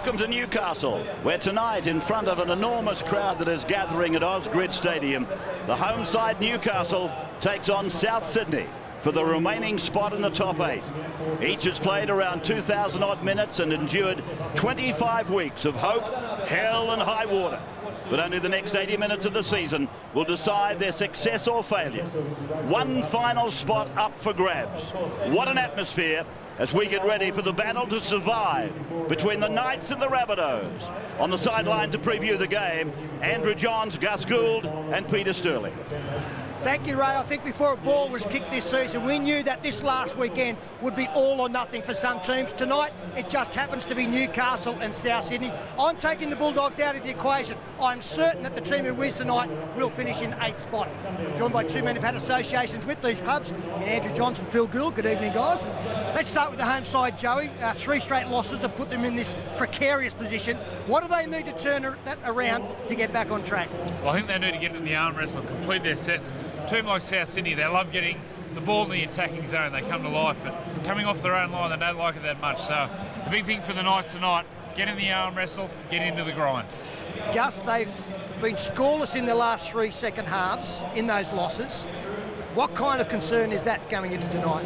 Welcome to Newcastle, where tonight, in front of an enormous crowd that is gathering at Ausgrid Stadium, the home side Newcastle takes on South Sydney for the remaining spot in the top 8. Each has played around 2,000 odd minutes and endured 25 weeks of hope, hell and high water. But only the next 80 minutes of the season will decide their success or failure. One final spot up for grabs. What an atmosphere as we get ready for the battle to survive between the Knights and the Rabbitohs. On the sideline to preview the game, Andrew Johns, Gus Gould and Peter Sterling. Thank you, Ray. I think before a ball was kicked this season, we knew that this last weekend would be all or nothing for some teams. Tonight, it just happens to be Newcastle and South Sydney. I'm taking the Bulldogs out of the equation. I'm certain that the team who wins tonight will finish in 8th spot. I'm joined by two men who've had associations with these clubs, in Andrew Johns and Phil Gould. Good evening, guys. Let's start with the home side, Joey. 3 straight losses have put them in this precarious position. What do they need to turn that around to get back on track? Well, I think they need to get in the arm wrestle, complete their sets. A team like South Sydney, they love getting the ball in the attacking zone. They come to life, but coming off their own line, they don't like it that much. So the big thing for the Knights tonight, get in the arm wrestle, get into the grind. Gus, they've been scoreless in the last 3 second halves in those losses. What kind of concern is that going into tonight?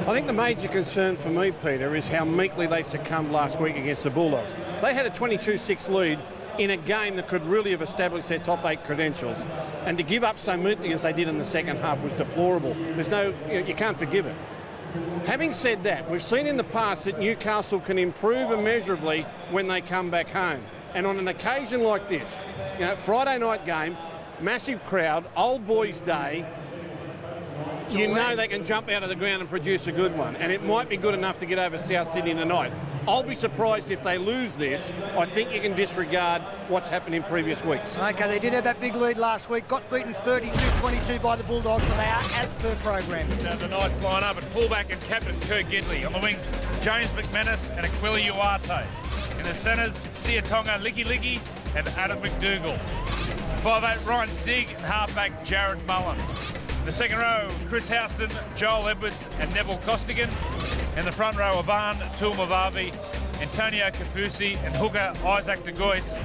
I think the major concern for me, Peter, is how meekly they succumbed last week against the Bulldogs. They had a 22-6 lead in a game that could really have established their top 8 credentials, and to give up so meekly as they did in the second half was deplorable. You can't forgive it. Having said that, we've seen in the past that Newcastle can improve immeasurably when they come back home, and on an occasion like this, Friday night game, massive crowd, old boys' day, you know they can jump out of the ground and produce a good one, and it might be good enough to get over South Sydney tonight. I'll be surprised if they lose this. I think you can disregard what's happened in previous weeks. Okay, they did have that big lead last week, got beaten 32-22 by the Bulldogs, but they are as per program. So the Knights line up at fullback and captain Kurt Gidley. On the wings, James McManus and Aquila Uarte. In the centres, Siatonga Licky and Adam McDougall. 5'8" Ryan Stig and halfback Jared Mullen. In the second row, Chris Houston, Joel Edwards and Neville Costigan. In the front row, Ivan Tulmavavi, Antonio Kafusi and hooker Isaac de Gois.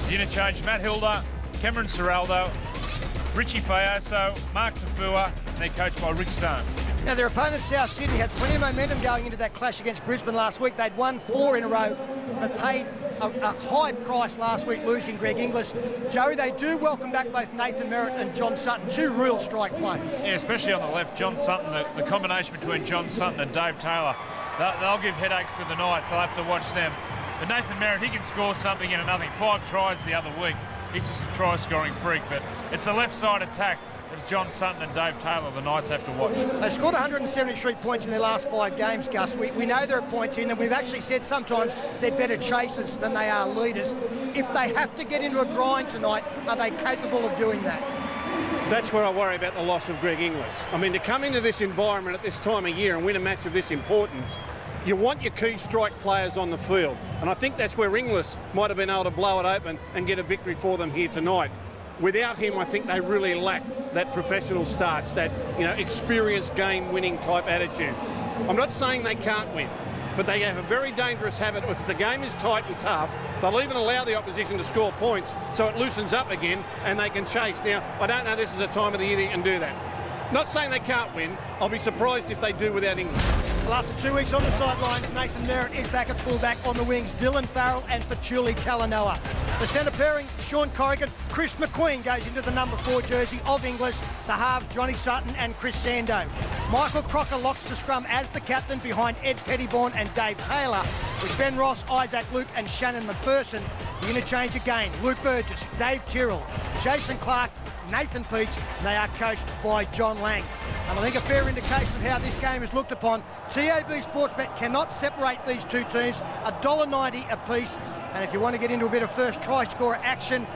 The interchange, Matt Hilda, Cameron Serraldo, Richie Fayoso, Mark Tafua, and they're coached by Rick Stone. Now, their opponents, South Sydney, had plenty of momentum going into that clash against Brisbane last week. They'd won 4 in a row and paid a high price last week, losing Greg Inglis. Joey, they do welcome back both Nathan Merritt and John Sutton, 2 real strike players. Yeah, especially on the left, John Sutton, the combination between John Sutton and Dave Taylor, they'll give headaches to the Knights. I'll have to watch them. But Nathan Merritt, he can score something in nothing. 5 tries the other week. He's just a try-scoring freak, but it's a left-side attack. It's John Sutton and Dave Taylor the Knights have to watch. They scored 173 points in their last 5 games, Gus. We know there are points in them. We've actually said sometimes they're better chasers than they are leaders. If they have to get into a grind tonight, are they capable of doing that? That's where I worry about the loss of Greg Inglis. I mean, to come into this environment at this time of year and win a match of this importance, you want your key strike players on the field. And I think that's where Inglis might have been able to blow it open and get a victory for them here tonight. Without him, I think they really lack that professional starch, that experienced game-winning type attitude. I'm not saying they can't win, but they have a very dangerous habit. If the game is tight and tough, they'll even allow the opposition to score points so it loosens up again and they can chase. Now, I don't know this is a time of the year that you can do that. Not saying they can't win. I'll be surprised if they do without Inglis. Well, after 2 weeks on the sidelines, Nathan Merritt is back at fullback. On the wings, Dylan Farrell and Fatuli Talanoa. The centre pairing, Sean Corrigan, Chris McQueen goes into the number 4 jersey of Inglis. The halves, Johnny Sutton and Chris Sando. Michael Crocker locks the scrum as the captain behind Ed Pettybourne and Dave Taylor, with Ben Ross, Isaac Luke and Shannon McPherson. The interchange again, Luke Burgess, Dave Tyrrell, Jason Clark, Nathan Peach, and they are coached by John Lang. And I think a fair indication of how this game is looked upon. TAB Sportsbet cannot separate these two teams, $1.90 apiece. And if you want to get into a bit of first try scorer action,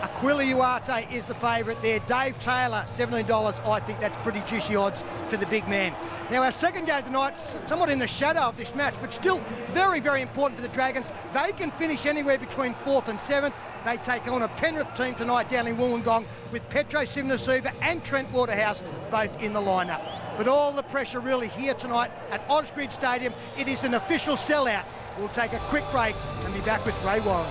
Aquila Uarte is the favourite there. Dave Taylor, $17. I think that's pretty juicy odds for the big man. Now, our second game tonight, somewhat in the shadow of this match, but still very, very important for the Dragons. They can finish anywhere between 4th and 7th. They take on a Penrith team tonight down in Wollongong with Petro Sivnasuva and Trent Waterhouse both in the lineup. but all the pressure really here tonight at Ausgrid Stadium. It is an official sellout. We'll take a quick break and be back with Ray Warren.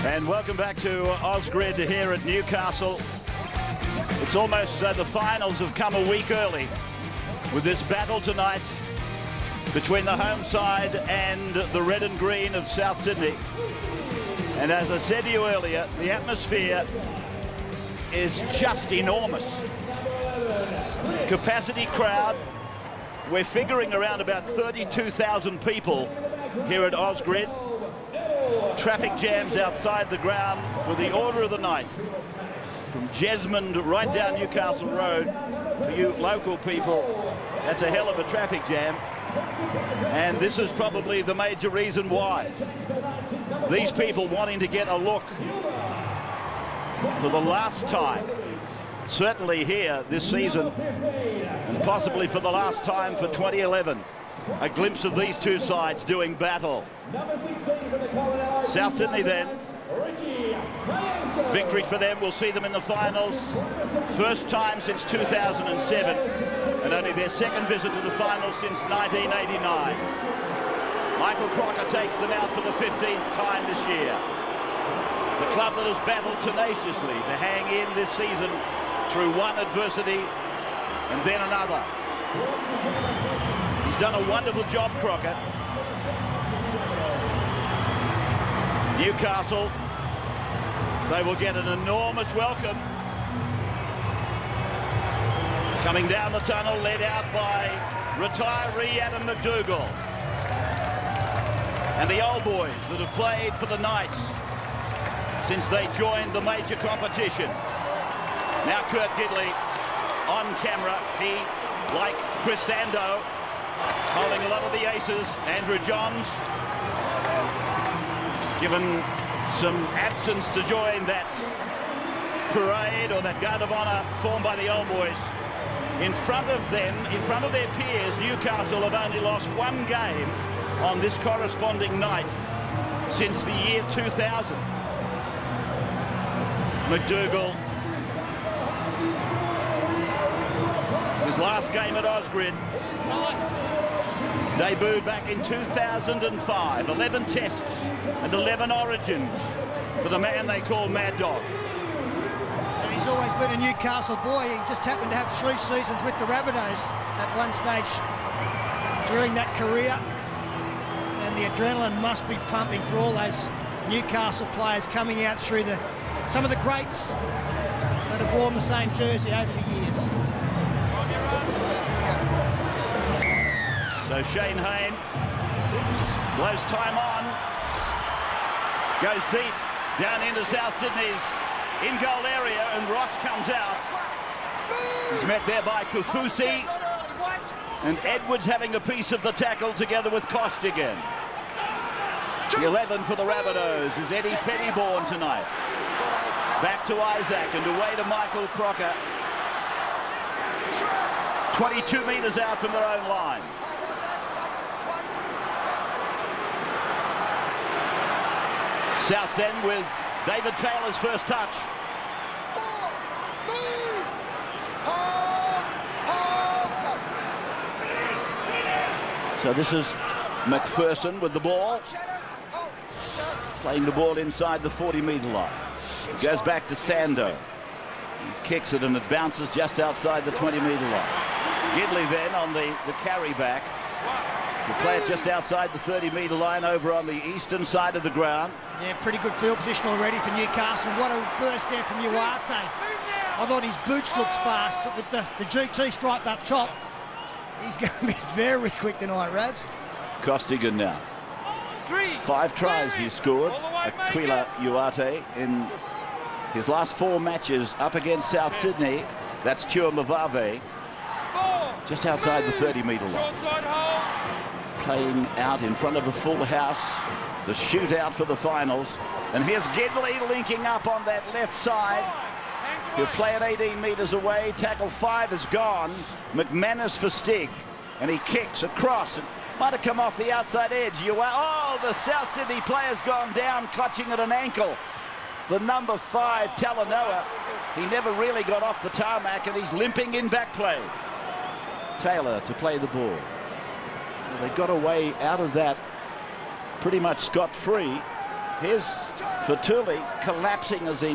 And welcome back to Ausgrid here at Newcastle. It's almost the finals have come a week early with this battle tonight between the home side and the red and green of South Sydney. And as I said to you earlier, the atmosphere is just enormous. Capacity crowd, we're figuring around about 32,000 people here at Ausgrid. Traffic jams outside the ground with the order of the night. From Jesmond right down Newcastle Road, for you local people, that's a hell of a traffic jam. And this is probably the major reason why. These people wanting to get a look for the last time, certainly here this season, and possibly for the last time for 2011. A glimpse of these two sides doing battle. South Sydney then. Victory for them. We'll see them in the finals. First time since 2007, and only their second visit to the finals since 1989. Michael Crocker takes them out for the 15th time this year. The club that has battled tenaciously to hang in this season through one adversity and then another. He's done a wonderful job, Crocker. Newcastle, they will get an enormous welcome. Coming down the tunnel, led out by retiree Adam McDougall. And the old boys that have played for the Knights since they joined the major competition. Now Kurt Gidley on camera. He, like Chris Sando, holding a lot of the aces. Andrew Johns given some absence to join that parade or that guard of honour formed by the old boys. In front of them, in front of their peers, Newcastle have only lost one game on this corresponding night since the year 2000. McDougall, his last game at Ausgrid, debuted back in 2005, 11 tests and 11 origins for the man they call Mad Dog. And he's always been a Newcastle boy. He just happened to have 3 seasons with the Rabbitohs at one stage during that career. And the adrenaline must be pumping for all those Newcastle players coming out through some of the greats that have worn the same jersey over the years. So Shayne Hayne blows time on, goes deep down into South Sydney's in-goal area, and Ross comes out. He's met there by Kufusi, and Edwards having a piece of the tackle together with Costigan. The 11 for the Rabbitohs is Eddie Pettyborn tonight. Back to Isaac and away to Michael Crocker. 22 metres out from their own line. South's End with David Taylor's first touch. So this is McPherson with the ball. Playing the ball inside the 40-metre line. It goes back to Sando. He kicks it and it bounces just outside the 20-metre line. Gidley then on the carry back. Will play it just outside the 30-metre line over on the eastern side of the ground. Yeah, pretty good field position already for Newcastle. What a burst there from Uarte. I thought his boots looked fast, but with the GT stripe up top, he's going to be very quick tonight, Rabs. Costigan now. 5 tries he scored, Aquila Uarte, in his last 4 matches up against South Sydney. That's Tuamavave, just outside the 30-metre line. Playing out in front of a full house, the shootout for the finals. And here's Gidley linking up on that left side. He'll play it 18 metres away. Tackle 5 is gone. McManus for Stig. And he kicks across and might have come off the outside edge. Oh, the South Sydney player's gone down, clutching at an ankle. The number 5, Talanoa, he never really got off the tarmac, and he's limping in back play. Taylor to play the ball. So they got away out of that pretty much scot-free. Here's Fatuli collapsing as he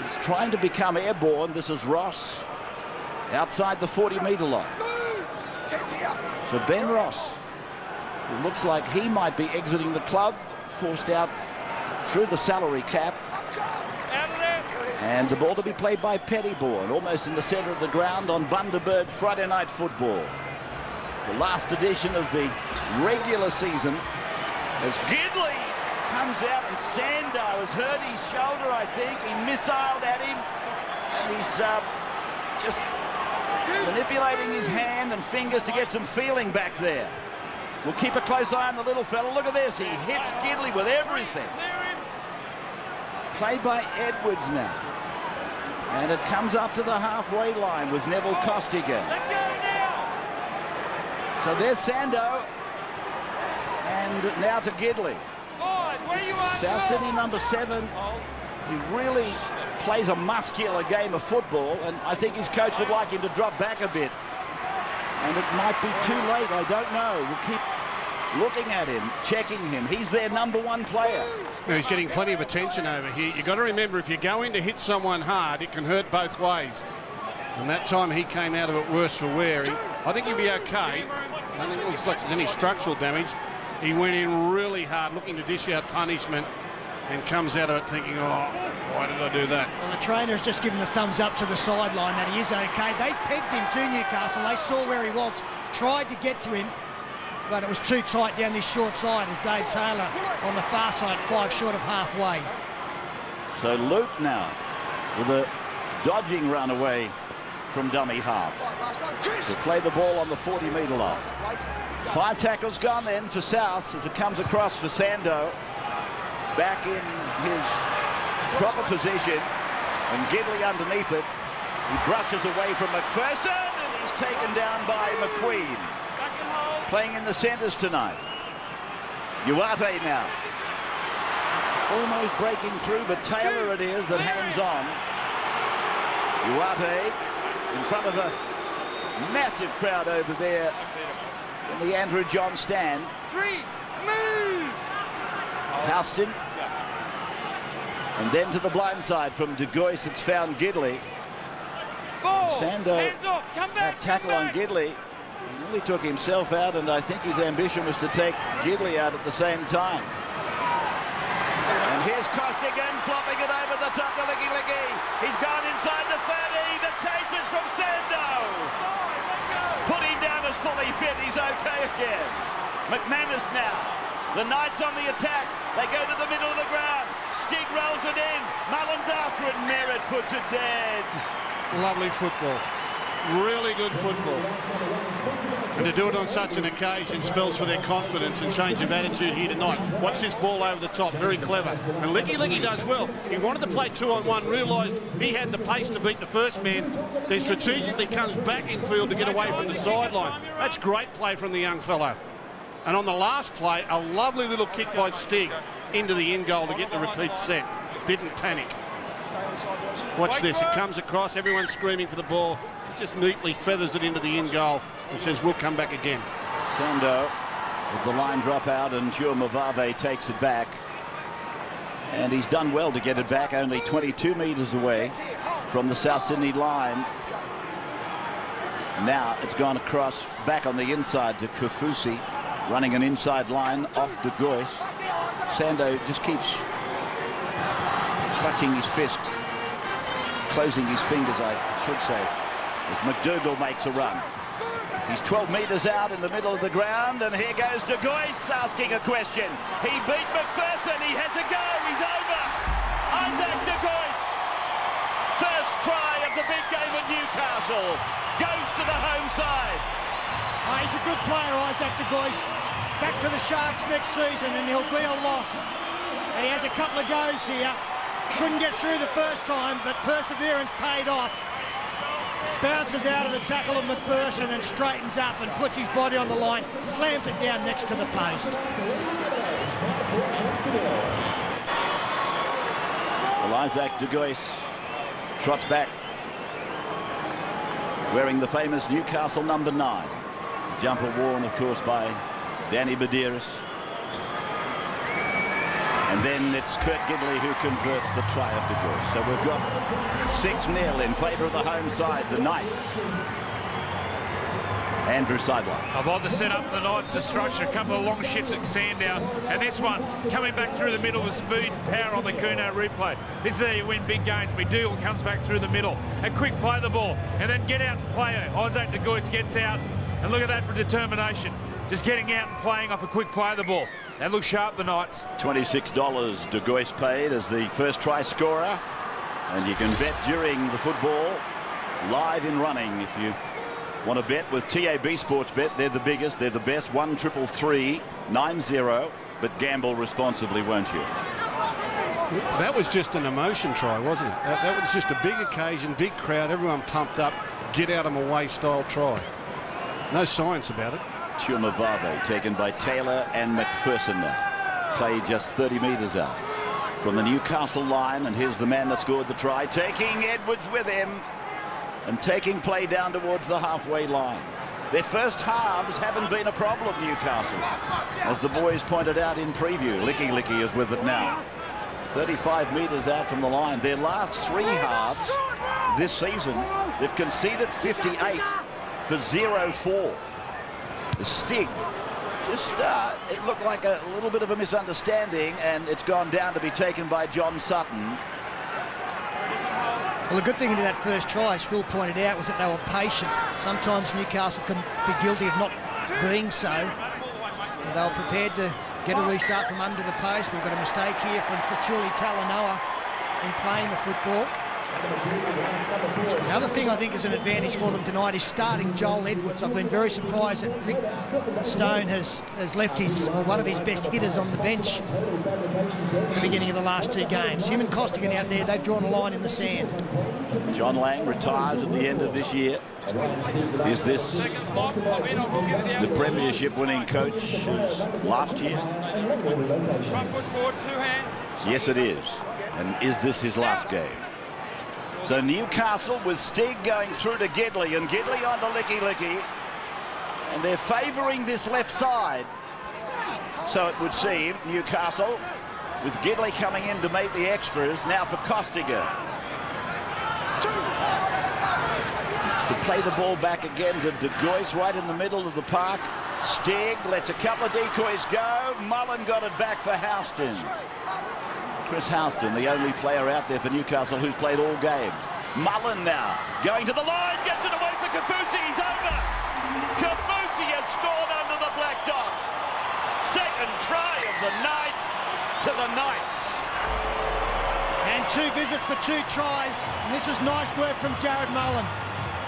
is trying to become airborne. This is Ross outside the 40-metre line. So Ben Ross, it looks like he might be exiting the club, forced out through the salary cap. And the ball to be played by Pettybourne, almost in the centre of the ground on Bundaberg Friday Night Football. The last edition of the regular season, as Gidley comes out and Sandow has hurt his shoulder, I think. He missiled at him, and he's just manipulating his hand and fingers to get some feeling back there. We'll keep a close eye on the little fella. Look at this. He hits Gidley with everything. Played by Edwards now. And it comes up to the halfway line with Neville Costigan. So there's Sandow. And now to Gidley. South Sydney number 7. He really plays a muscular game of football, and I think his coach would like him to drop back a bit. And it might be too late, I don't know. We'll keep looking at him, checking him. He's their number 1 player. Now he's getting plenty of attention over here. You've got to remember, if you go in to hit someone hard, it can hurt both ways. And that time he came out of it worse for wear. I think he'll be okay. I don't think it looks like there's any structural damage. He went in really hard, looking to dish out punishment, and comes out of it thinking, oh, why did I do that? Well, the trainer has just given the thumbs up to the sideline that he is okay. They pegged him to Newcastle. They saw where he was, tried to get to him, but it was too tight down this short side as Dave Taylor on the far side, 5 short of halfway. So Luke now with a dodging run away from dummy half to play the ball on the 40-metre line. 5 tackles gone then for South as it comes across for Sandow. Back in his proper position, and Gidley underneath it. He brushes away from McPherson, and he's taken down by McQueen. Playing in the centres tonight. Uate now. Almost breaking through, but Taylor it is that hangs on. Uate in front of a massive crowd over there in the Andrew John stand. 3, move! Houston. And then to the blind side from De Gois, it's found Gidley. 4, Sandow, come back, that tackle on Gidley, he nearly took himself out, and I think his ambition was to take Gidley out at the same time. And here's Costigan flopping it over the top to Licky Licky. He's gone inside the 30. The chase is from Sandow. Put him down as fully fit. He's okay again. McManus now. The Knights on the attack. They go to the middle of the ground. Stig rolls it in. Mullins after it. Merritt puts it dead. Lovely football. Really good football. And to do it on such an occasion spells for their confidence and change of attitude here tonight. Watch this ball over the top. Very clever. And Licky Licky does well. He wanted to play 2-on-1, realised he had the pace to beat the first man, then strategically comes back in field to get away from the sideline. That's great play from the young fellow. And on the last play, a lovely little kick by Stig into the end goal to get the repeat set. Didn't panic. Watch this. It comes across. Everyone's screaming for the ball. He just neatly feathers it into the end goal and says, we'll come back again. Sandow with the line drop out, and Tuamavave takes it back. And he's done well to get it back, only 22 metres away from the South Sydney line. Now it's gone across back on the inside to Kafusi, running an inside line off De Gois. Sandow just keeps clutching his fist, closing his fingers, I should say, as McDougall makes a run. He's 12 metres out in the middle of the ground, and here goes De Gois asking a question. He beat McPherson. He had to go. He's over. Isaac De Gois, first try of the big game at Newcastle, goes to the home side. Oh, he's a good player, Isaac De Gois. Back to the Sharks next season, and he'll be a loss. And he has a couple of goes here. Couldn't get through the first time, but perseverance paid off. bounces out of the tackle of McPherson and straightens up and puts his body on the line, slams it down next to the post. Well, Isaac de Gois trots back, wearing the famous Newcastle number 9. The jumper worn, of course, by Danny Medeiros. And then it's Kurt Gidley who converts the try of de Gois. So we've got 6-0 in favour of the home side, the Knights. Andrew sideline. I've liked the setup of the Knights, the structure, a couple of long shifts at Sandown, and this one coming back through the middle with speed and power on the Kuno replay. This is how you win big games. McDougall comes back through the middle, a quick play the ball, and then get out and play it. Isaac de Gois gets out, and look at that for determination. Just getting out and playing off a quick play of the ball. They look sharp, the Knights. $26 de Gois paid as the first try scorer, and you can bet during the football live in running if you want to bet with TAB Sports Bet. They're the biggest, they're the best. 1-333-90, but gamble responsibly, won't you? That was just an emotion try, wasn't it? That was just a big occasion, big crowd, everyone pumped up, get out of my way style try. No science about it. Chumavave taken by Taylor and McPherson now. Play just 30 metres out from the Newcastle line, and here's the man that scored the try, taking Edwards with him and taking play down towards the halfway line. Their first halves haven't been a problem, Newcastle, as the boys pointed out in preview. Licky is with it now. 35 metres out from the line. Their last 3 halves this season, they've conceded 58 for 0-4. The Stig, just it looked like a little bit of a misunderstanding, and it's gone down to be taken by John Sutton. Well, the good thing into that first try, as Phil pointed out, was that they were patient. Sometimes Newcastle can be guilty of not being so. And they were prepared to get a restart from under the post. We've got a mistake here from Talanoa in playing the football. The other thing I think is an advantage for them tonight is starting Joel Edwards. I've been very surprised that Rick Stone has left one of his best hitters on the bench at the beginning of the last 2 games. Him and Costigan out there, they've drawn a line in the sand. John Lang retires at the end of this year. Is this the premiership winning coach as last year? Yes, it is. And is this his last game? So Newcastle with Stig going through to Gidley, and Gidley on to Licky. And they're favouring this left side. So it would seem, Newcastle, with Gidley coming in to make the extras, now for Costigan. To play the ball back again to de Gois right in the middle of the park. Stig lets a couple of decoys go. Mullen got it back for Houston. Chris Houston, the only player out there for Newcastle who's played all games. Mullen now going to the line, gets it away for Kafusi. He's over. Kafusi has scored under the black dot. Second try of the night to the Knights. And 2 visits for 2 tries. And this is nice work from Jared Mullen.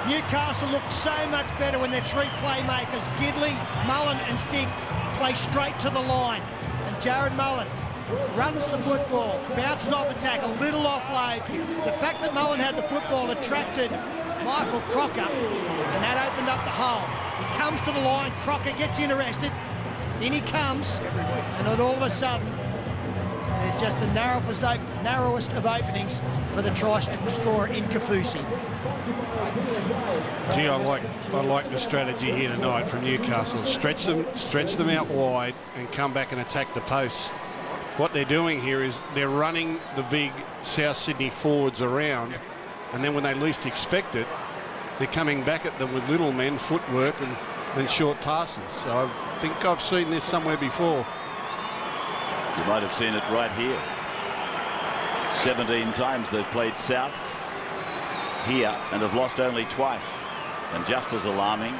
Newcastle look so much better when their 3 playmakers, Gidley, Mullen and Stig, play straight to the line. And Jared Mullen runs the football, bounces off a tackle, little offload. The fact that Mullen had the football attracted Michael Crocker, and that opened up the hole. He comes to the line, Crocker gets interested, in he comes, and then all of a sudden, there's just the narrowest of openings for the try scorer in Kafusi. Gee, I like the strategy here tonight from Newcastle. Stretch them out wide and come back and attack the posts. What they're doing here is they're running the big South Sydney forwards around, and then when they least expect it, they're coming back at them with little men, footwork and short passes. So I think I've seen this somewhere before. You might have seen it right here. 17 times they've played Souths here and have lost only twice. And just as alarming,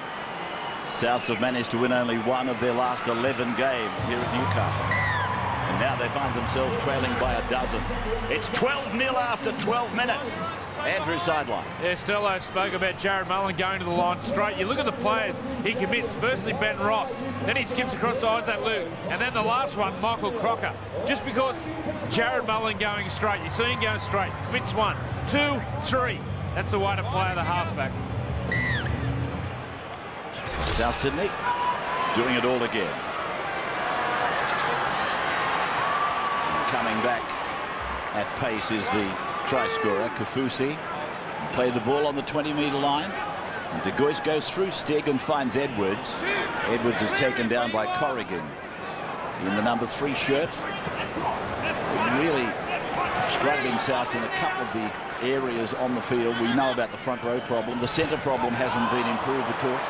Souths have managed to win only 1 of their last 11 games here at Newcastle. And now they find themselves trailing by a dozen. It's 12-0 after 12 minutes. Andrew sideline. Yeah, Stello spoke about Jared Mullen going to the line straight. You look at the players he commits. Firstly, Ben Ross. Then he skips across to Isaac Luke. And then the last one, Michael Crocker. Just because Jared Mullen going straight. You see him going straight. Commits 1, 2, 3. That's the way to play the halfback. South Sydney doing it all again. And coming back at pace is the try scorer, Kafusi. He played the ball on the 20-metre line. And De Gois goes through Stig and finds Edwards. Edwards is taken down by Corrigan in the number 3 shirt. They're really struggling, South, in a couple of the areas on the field. We know about the front row problem. The centre problem hasn't been improved, of course,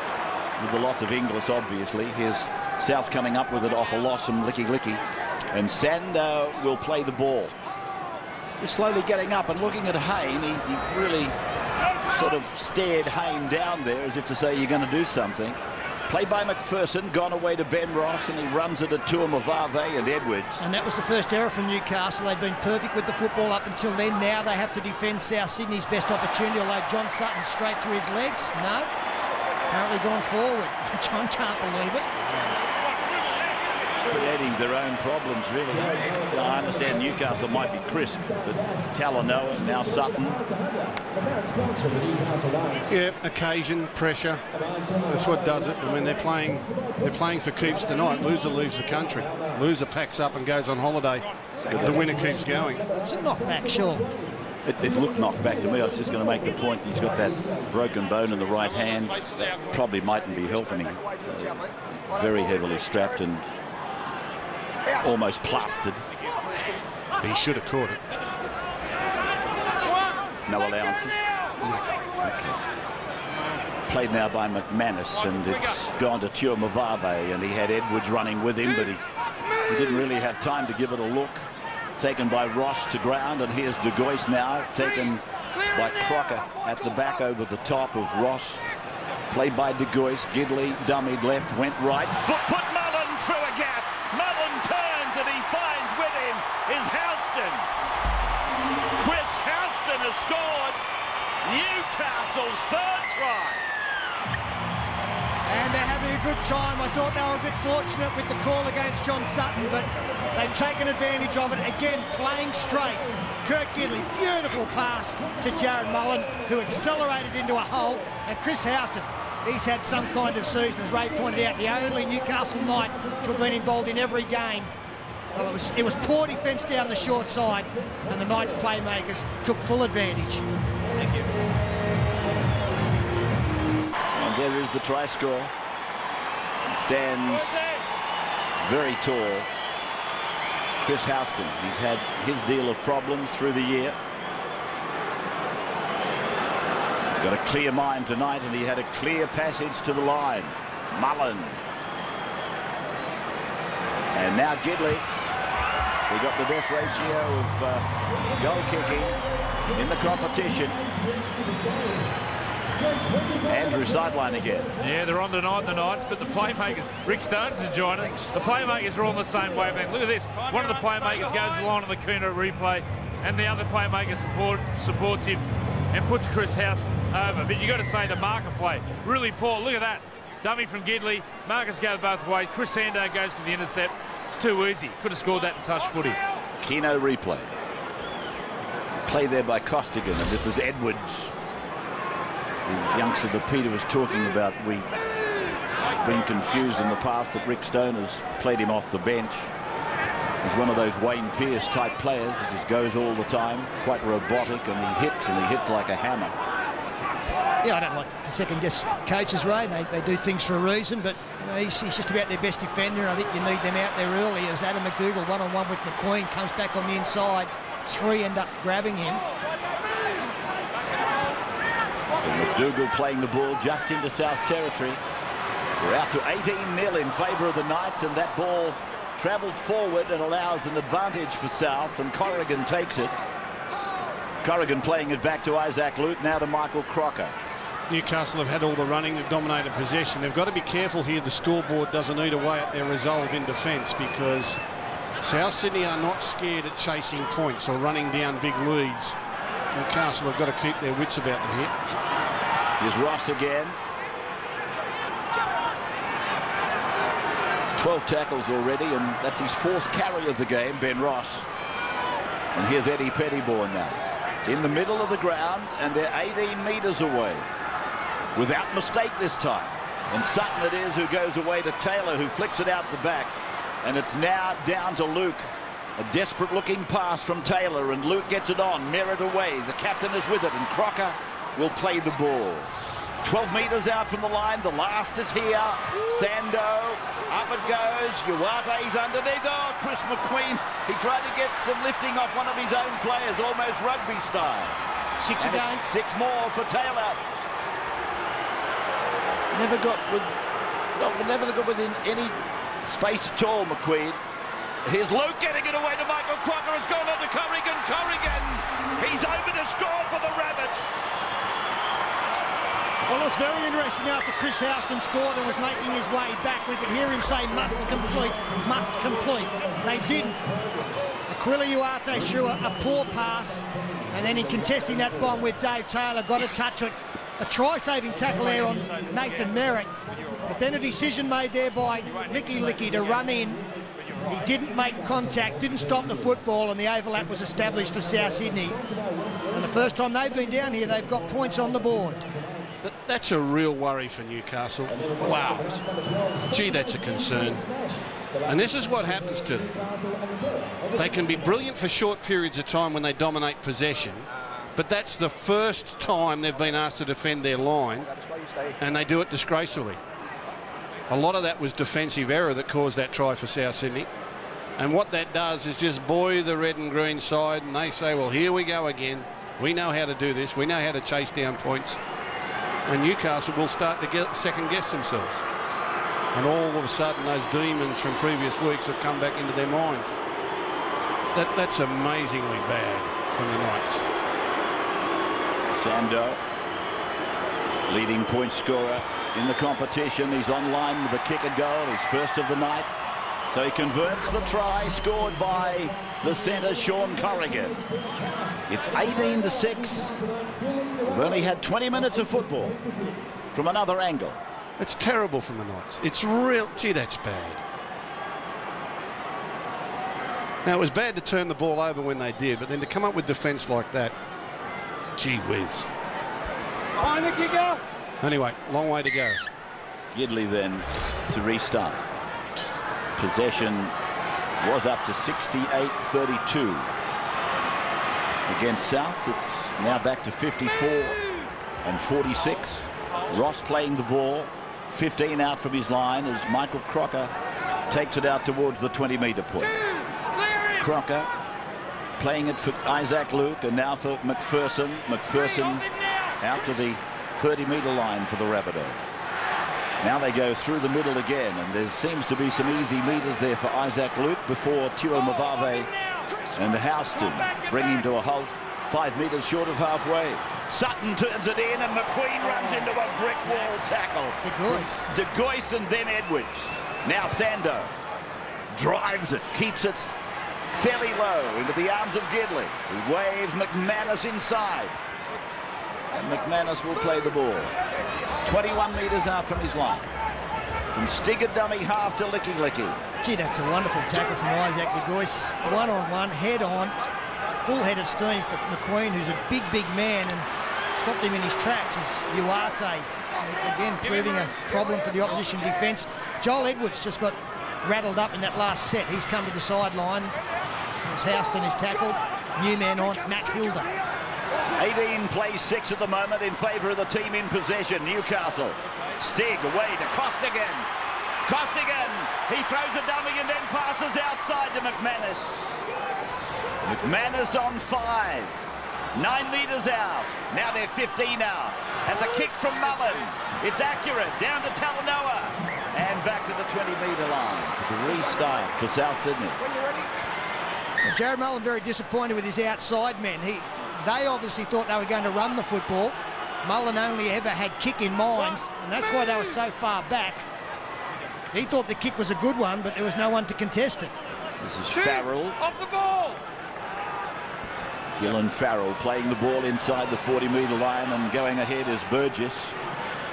with the loss of Inglis, obviously. Here's South coming up with it off a loss from Licky Licky. And Sander will play the ball. Just slowly getting up and looking at Hayne. He really sort of stared Hayne down there as if to say, you're going to do something. Played by McPherson, gone away to Ben Ross, and he runs it at Tuamavave and Edwards. And that was the first error from Newcastle. They've been perfect with the football up until then. Now they have to defend South Sydney's best opportunity, although John Sutton straight through his legs. No, apparently gone forward. John can't believe it. Creating their own problems, really. I understand Newcastle might be crisp, but Talanoa, now Sutton. Yeah, occasion, pressure. That's what does it. I mean, they're playing for keeps tonight. Loser leaves the country. Loser packs up and goes on holiday. The winner keeps going. It's a knockback, surely. It looked knocked back to me. I was just going to make the point. He's got that broken bone in the right hand. That probably mightn't be helping him. Very heavily strapped and almost plastered. He should have caught it. No allowances. Okay. Played now by McManus, and it's gone to Tuamavave, and he had Edwards running with him, but he didn't really have time to give it a look. Taken by Ross to ground, and here's De Gois now, taken by Crocker at the back over the top of Ross. Played by De Gois. Gidley dummied left, went right. Foot put Mullen through a gap. Mullen turns, and he finds with him is Houston. Chris Houston has scored Newcastle's 3rd try. And they're having a good time. I thought they were a bit fortunate with the call against John Sutton, but they've taken advantage of it. Again, playing straight. Kirk Gidley, beautiful pass to Jared Mullen, who accelerated into a hole. And Chris Houston, he's had some kind of season, as Ray pointed out, the only Newcastle Knight to have been involved in every game. Well, it was poor defence down the short side, and the Knights playmakers took full advantage. Thank you. And there is the try score. He stands very tall. Chris Houston, he's had his deal of problems through the year. He's got a clear mind tonight, and he had a clear passage to the line. Mullen. And now Gidley. He got the best ratio of goal kicking in the competition. Andrew sideline again. Yeah, they're on tonight, the Knights, but the playmakers, Rick Stone's enjoying it. The playmakers are all on the same wavelength. Look at this. One of the playmakers goes to the line on the Kuna replay, and the other playmaker supports him and puts Chris House over. But you got to say the marker play, really poor. Look at that. Dummy from Gidley. Marcus goes both ways. Chris Sander goes for the intercept. It's too easy. Could have scored that in touch footy. Keno replay. Play there by Costigan, and this is Edwards. The youngster that Peter was talking about. We've been confused in the past that Rick Stone has played him off the bench. He's one of those Wayne Pearce type players that just goes all the time, quite robotic, and he hits like a hammer. Yeah, I don't like to second-guess coaches, Ray. They do things for a reason, but you know, he's just about their best defender. I think you need them out there early as Adam McDougall, one-on-one with McQueen, comes back on the inside. 3 end up grabbing him. So McDougall playing the ball just into South territory. We're out to 18-0 in favour of the Knights, and that ball travelled forward and allows an advantage for South, and Corrigan takes it. Corrigan playing it back to Isaac Luke, now to Michael Crocker. Newcastle have had all the running, they've dominated possession. They've got to be careful here the scoreboard doesn't eat away at their resolve in defence, because South Sydney are not scared at chasing points or running down big leads. Newcastle have got to keep their wits about them here. Here's Ross again. 12 tackles already, and that's his 4th carry of the game, Ben Ross. And here's Eddie Pettybourne now. In the middle of the ground, and they're 18 metres away. Without mistake this time. And Sutton it is who goes away to Taylor, who flicks it out the back. And it's now down to Luke. A desperate looking pass from Taylor, and Luke gets it on. Merritt away. The captain is with it, and Crocker will play the ball. 12 metres out from the line. The last is here. Sando. Up it goes. Uate's underneath. Oh, Chris McQueen. He tried to get some lifting off one of his own players, almost rugby style. 6 again. 6 more for Taylor. Never got within any space at all, McQueen. Here's Luke getting it away to Michael Crocker. It's gone on to Corrigan. Corrigan, he's over to score for the Rabbits. Well, it's very interesting. After Chris Houston scored and was making his way back, we could hear him say, must complete, must complete. They didn't. Aquila Uate threw a poor pass, and then in contesting that bomb with Dave Taylor, got a touch on a try-saving tackle there on Nathan Merritt. But then a decision made there by Licky to run in. He didn't make contact, didn't stop the football, and the overlap was established for South Sydney. And the first time they've been down here, they've got points on the board. That's a real worry for Newcastle. Wow. Gee, that's a concern. And this is what happens to them. They can be brilliant for short periods of time when they dominate possession, but that's the first time they've been asked to defend their line, and they do it disgracefully. A lot of that was defensive error that caused that try for South Sydney. And what that does is just buoy the red and green side, and they say, well, here we go again. We know how to do this. We know how to chase down points. And Newcastle will start to second-guess themselves. And all of a sudden, those demons from previous weeks have come back into their minds. That's amazingly bad from the Knights. Sando, leading point scorer in the competition. He's on line with a kick and goal. He's first of the night. So he converts the try scored by the centre, Sean Corrigan. It's 18-6. We've only had 20 minutes of football from another angle. It's terrible from the Knights. It's real. Gee, that's bad. Now, it was bad to turn the ball over when they did, but then to come up with defence like that, gee whiz. On the kicker. Anyway, long way to go. Gidley then to restart. Possession was up to 68-32 against South. It's now back to 54-46. Ross playing the ball, 15 out from his line as Michael Crocker takes it out towards the 20-metre point. Crocker playing it for Isaac Luke, and now for McPherson. McPherson out to the 30-metre line for the Rabbitohs. Now they go through the middle again, and there seems to be some easy meters there for Isaac Luke before Tio Mavave and Houston bring him to a halt 5 metres short of halfway. Sutton turns it in, and McQueen runs into a brick wall tackle. De Goyce and then Edwards. Now Sando drives it, keeps it fairly low into the arms of Gidley, who waves McManus inside. And McManus will play the ball. 21 metres out from his line. From Stigger dummy half to Licky. Gee, that's a wonderful tackle from Isaac De Goyce. One-on-one, head-on. Full-headed steam for McQueen, who's a big man, and stopped him in his tracks is Uate. Again, proving a problem for the opposition defence. Joel Edwards just got rattled up in that last set. He's come to the sideline as Houston is tackled. New man on, Matt Hilda. 18 plays 6 at the moment in favour of the team in possession. Newcastle. Stig away to Costigan. Costigan, he throws a dummy and then passes outside to McManus. McManus on 5. 9 metres out. Now they're 15 out. And the kick from Mullen. It's accurate. Down to Talanoa. And back to the 20-metre line for the restart for South Sydney. Jared Mullen very disappointed with his outside men. They obviously thought they were going to run the football. Mullen only ever had kick in mind, and that's why they were so far back. He thought the kick was a good one, but there was no one to contest it. This is Farrell. Off the ball. Dylan Farrell playing the ball inside the 40-metre line, and going ahead is Burgess.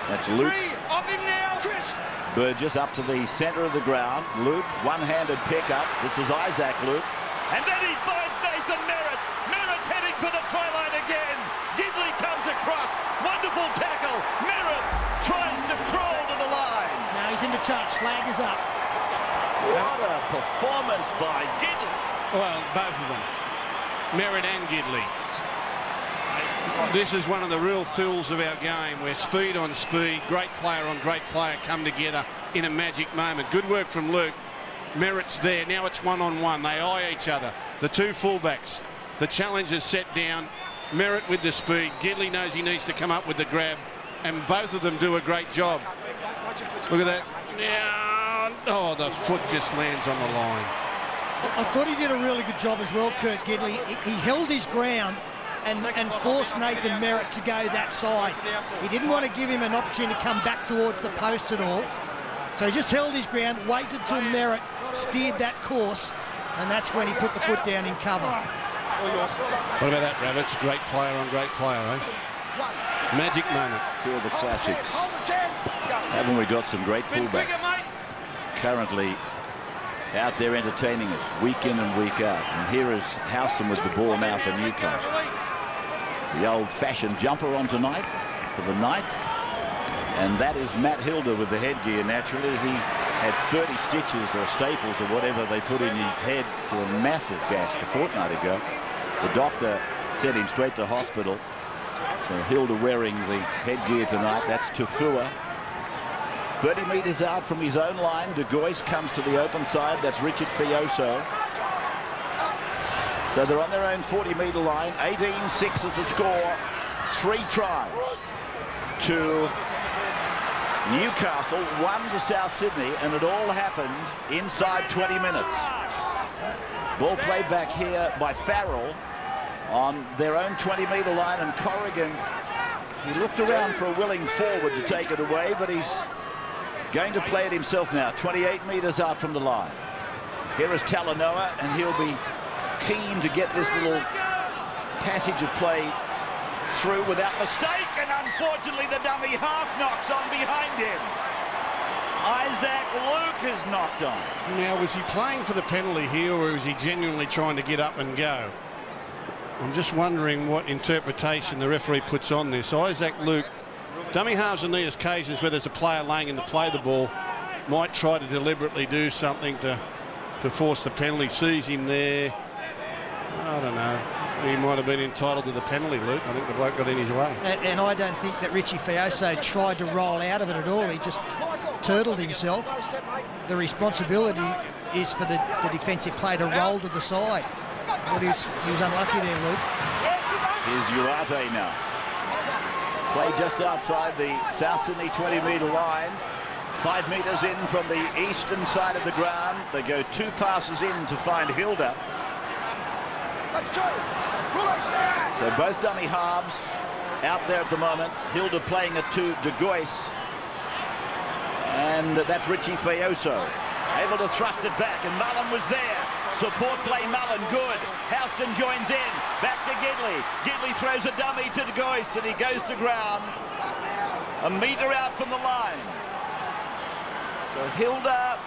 That's Luke. Off him now, Chris. Burgess up to the centre of the ground. Luke, one-handed pick-up. This is Isaac Luke. And then he finds Nathan Merritt. Merritt's heading for the try line again. Gidley comes across. Wonderful tackle. Merritt tries to crawl to the line. into touch. Flag is up. What a performance by Gidley. Well, both of them, Merritt and Gidley. This is one of the real thrills of our game, where speed on speed, great player on great player come together in a magic moment. Good work from Luke. Merritt's there. Now it's one-on-one. They eye each other. The two fullbacks. The challenge is set down. Merritt with the speed. Gidley knows he needs to come up with the grab. And both of them do a great job. Look at that. Yeah. Oh, the foot just lands on the line. I thought he did a really good job as well, Kurt Gidley. He held his ground and forced Nathan Merritt to go that side. He didn't want to give him an opportunity to come back towards the post at all. So he just held his ground, waited till Merritt steered that course, and that's when he put the foot down in cover. What about that, Rabbits? Great player on great player, eh? Magic moment. Two of the classics. Haven't we got some great fullbacks currently out there entertaining us week in and week out? And here is Houston with the ball now for Newcastle. The old-fashioned jumper on tonight for the Knights. And that is Matt Hilda with the headgear. Naturally, he had 30 stitches or staples or whatever they put in his head to a massive gash a fortnight ago. The doctor sent him straight to hospital. So Hilda wearing the headgear tonight. That's Tafua. 30 metres out from his own line. De Gois comes to the open side. That's Richard Fioso. So they're on their own 40-metre line. 18-6 is the score. 3 tries to Newcastle, 1 to South Sydney, and it all happened inside 20 minutes. Ball played back here by Farrell on their own 20-metre line, and Corrigan, he looked around for a willing forward to take it away, but he's going to play it himself now, 28 metres out from the line. Here is Talanoa, and he'll be keen to get this little passage of play through without mistake, and unfortunately the dummy half knocks on behind him. Isaac Luke is knocked on. Now, was he playing for the penalty here, or was he genuinely trying to get up and go? I'm just wondering what interpretation the referee puts on this. Isaac Luke, dummy halves on these occasions where there's a player laying in to play the ball, might try to deliberately do something to force the penalty. Sees him there. I don't know. He might have been entitled to the penalty, Luke. I think the bloke got in his way. And I don't think that Richie Fioso tried to roll out of it at all. He just turtled himself. The responsibility is for the defensive player to roll to the side. But he was unlucky there, Luke. Here's Urate now. Play just outside the South Sydney 20-metre line. 5 metres in from the eastern side of the ground. They go 2 passes in to find Hilda. So both dummy halves out there at the moment. Hilda playing it to De Gois. And that's Richie Fioso. Able to thrust it back, and Mullen was there. Support play, Mullen, good. Houston joins in. Back to Gidley. Gidley throws a dummy to De Gois, and he goes to ground. A metre out from the line. So Hilda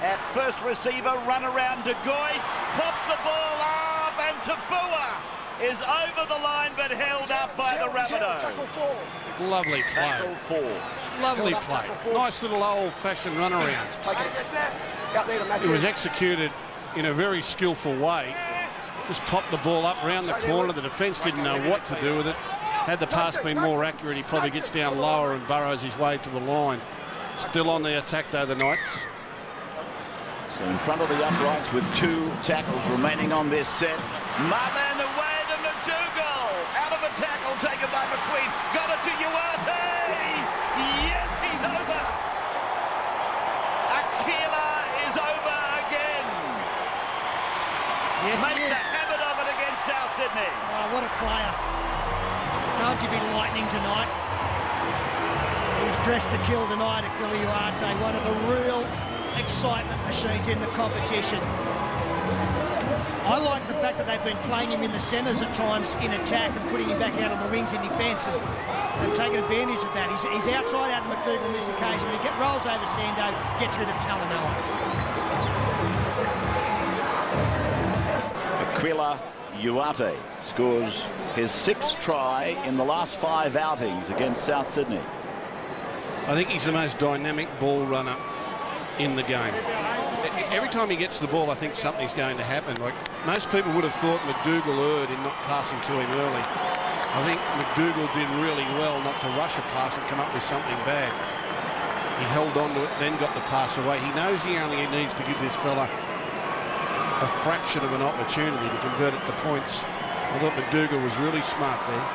at first receiver, run around De Gois, pops the ball up, and Tafua is over the line but held up by the Rabbitohs. Lovely play. Tackle 4. Lovely play. Nice little old-fashioned run around. It was executed in a very skillful way. Just popped the ball up around the corner. The defence didn't know what to do with it. Had the pass been more accurate, he probably gets down lower and burrows his way to the line. Still on the attack, though, the Knights. So in front of the uprights with 2 tackles remaining on this set. Mullen away to McDougall. Out of a tackle taken by McQueen. Got it to Uarte. Yes, he's over. Aquila is over again. Yes, Makes he is. a habit of it against South Sydney. Oh, what a player. Told you be lightning tonight. He's dressed to kill tonight, Aquila Uarte, one of the real excitement machines in the competition. I like the fact that they've been playing him in the centres at times in attack and putting him back out on the wings in defence, and they've taken advantage of that. He's outside out of McDougall on this occasion, but he rolls over Sando, gets rid of Talanoa. Aquila Uarte scores his 6th try in the last 5 outings against South Sydney. I think he's the most dynamic ball runner in the game. Every time he gets the ball, I think something's going to happen. Like most people would have thought McDougall erred in not passing to him early. I think McDougall did really well not to rush a pass and come up with something bad. He held on to it, then got the pass away. He knows he only needs to give this fella a fraction of an opportunity to convert it to points. I thought McDougall was really smart there.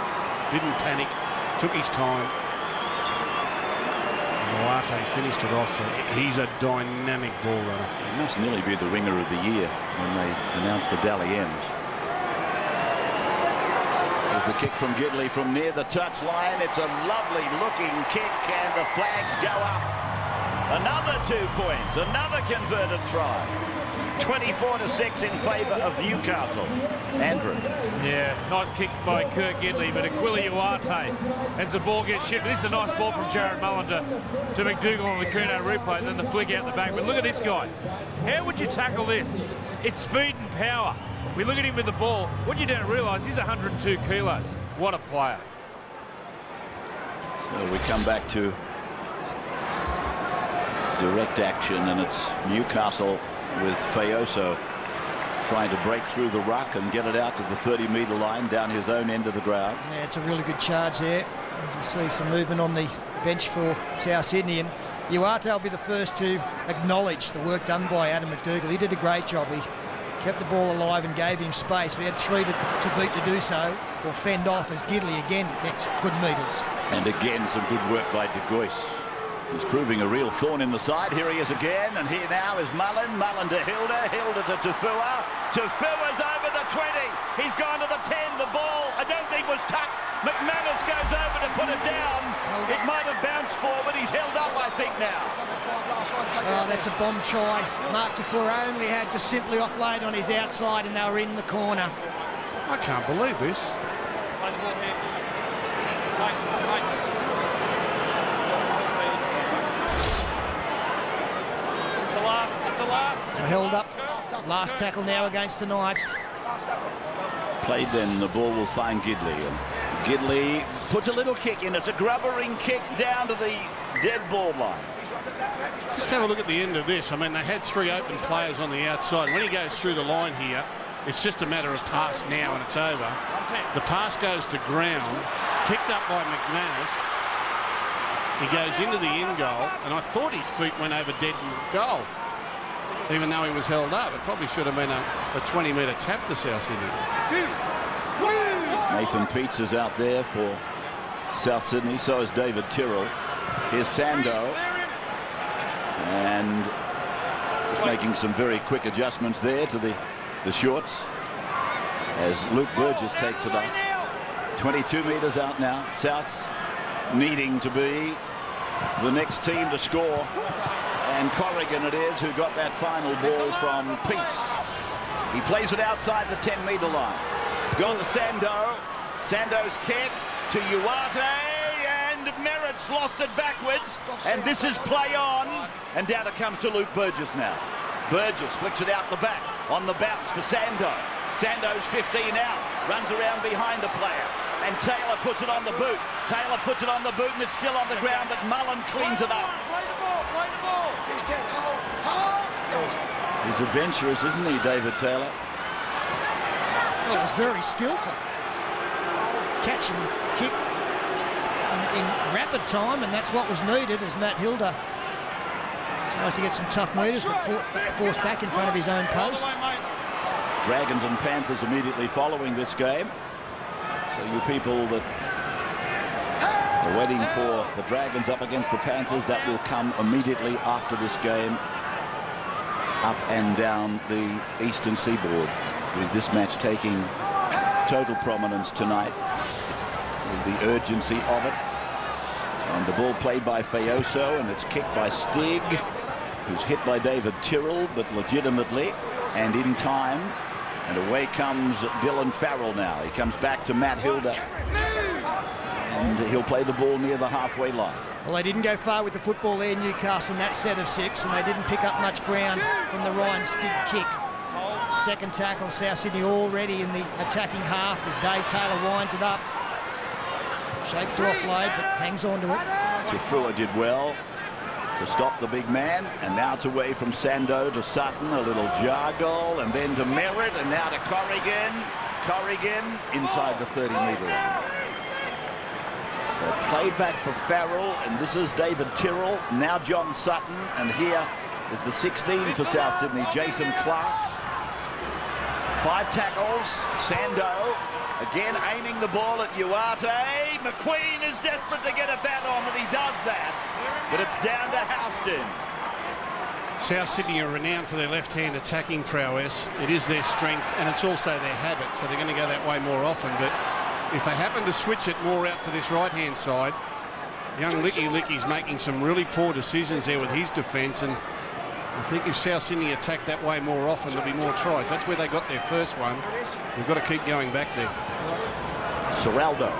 Didn't panic, took his time. Duarte finished it off. He's a dynamic ball runner. He must nearly be the ringer of the year when they announced the Dally M's. There's the kick from Gidley from near the touchline. It's a lovely looking kick and the flags go up. Another 2 points, another converted try. 24-6 in favour of Newcastle. Andrew. Yeah, nice kick by Kurt Gidley, but Aquila Uarte as the ball gets shifted. This is a nice ball from Jared Mullen to McDougall on the Kuno replay, and then the flick out the back. But look at this guy. How would you tackle this? It's speed and power. We look at him with the ball. What you don't realise, he's 102 kilos. What a player. So we come back to direct action, and it's Newcastle with Fayoso trying to break through the ruck and get it out to the 30-metre line down his own end of the ground. Yeah, it's a really good charge there. As we see some movement on the bench for South Sydney, and Uarte will be the first to acknowledge the work done by Adam McDougall. He did a great job. He kept the ball alive and gave him space, but he had 3 to beat to do so, or fend off as Gidley again gets good metres. And again, some good work by De Gois. He's proving a real thorn in the side. Here he is again, and here now is Mullen. Mullen to Hilda, Hilda to Tafua. Tafua's over the 20. He's gone to the 10. The ball, I don't think was touched. McManus goes over to put it down. It might have bounced forward. He's held up, I think, now. Oh, that's a bomb try. Mark Tafua only had to simply offload on his outside, and they were in the corner. I can't believe this. Held up. Last tackle now against the Knights. Played then, the ball will find Gidley. And Gidley puts a little kick in. It's a grubbering kick down to the dead ball line. Just have a look at the end of this. I mean, they had 3 open players on the outside. When he goes through the line here, it's just a matter of pass now and it's over. The pass goes to ground, picked up by McManus. He goes into the in goal, and I thought his feet went over dead in goal. Even though he was held up, it probably should have been a 20-metre tap to South Sydney. Nathan Peets is out there for South Sydney. So is David Tyrrell. Here's Sando. And just making some very quick adjustments there to the shorts as Luke Burgess takes it up. 22 metres out now. South's needing to be the next team to score. And Corrigan it is who got that final ball from Peets. He plays it outside the 10-metre line. Gone to Sando. Sando's kick to Uarte, and Merritt's lost it backwards. And this is play on. And down it comes to Luke Burgess now. Burgess flicks it out the back on the bounce for Sando. Sando's 15 out, runs around behind the player. And Taylor puts it on the boot. Taylor puts it on the boot, and it's still on the ground, but Mullen cleans it up. Play the ball, play the ball. He's dead. He's adventurous, isn't he, David Taylor? Well, it was very skillful. Catch and kick in rapid time, and that's what was needed as Matt Hilda tries to get some tough metres, but forced back in front of his own post. Dragons and Panthers immediately following this game. So you people that are waiting for the Dragons up against the Panthers, that will come immediately after this game, up and down the eastern seaboard, with this match taking total prominence tonight, with the urgency of it. And the ball played by Fayoso, and it's kicked by Stig, who's hit by David Tyrrell, but legitimately and in time. And away comes Dylan Farrell now. He comes back to Matt Hilda, and he'll play the ball near the halfway line. Well, they didn't go far with the football there, Newcastle, in that set of 6, and they didn't pick up much ground from the Ryan Stig kick. Second tackle, South Sydney already in the attacking half as Dave Taylor winds it up. Shapes to offload, but hangs on to it. Tafua did well. to stop the big man, and now it's away from Sando to Sutton, a little jar goal, and then to Merritt, and now to Corrigan. Corrigan inside the 30-metre line. So play back for Farrell, and this is David Tyrrell, now John Sutton, and here is the 16 for South Sydney, Jason Clark. 5 tackles, Sando again aiming the ball at Uarte. McQueen is desperate to get a bat on, and he does that, but it's down to Houston. South Sydney are renowned for their left-hand attacking prowess. It is their strength, and it's also their habit, so they're going to go that way more often. But if they happen to switch it more out to this right-hand side, young Licky's making some really poor decisions there with his defence, and I think if South Sydney attack that way more often, there'll be more tries. That's where they got their first one. They've got to keep going back there. Serraldo,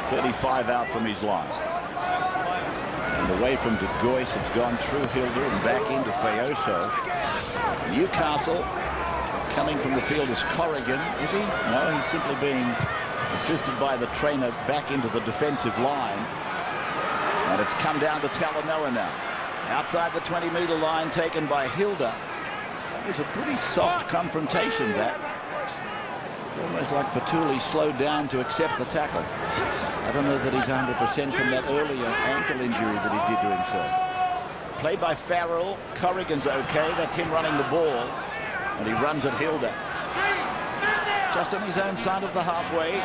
35 out from his line. And away from De Goyce, it's gone through Hilder and back into Fayoso. Newcastle coming from the field is Corrigan, is he? No, he's simply being assisted by the trainer back into the defensive line. And it's come down to Talanoa now. Outside the 20-metre line, taken by Hilda. It was a pretty soft confrontation, that. It's almost like Fatuli slowed down to accept the tackle. I don't know that he's 100% from that earlier ankle injury that he did to himself. Played by Farrell. Corrigan's okay. That's him running the ball. And he runs at Hilda. Just on his own side of the halfway.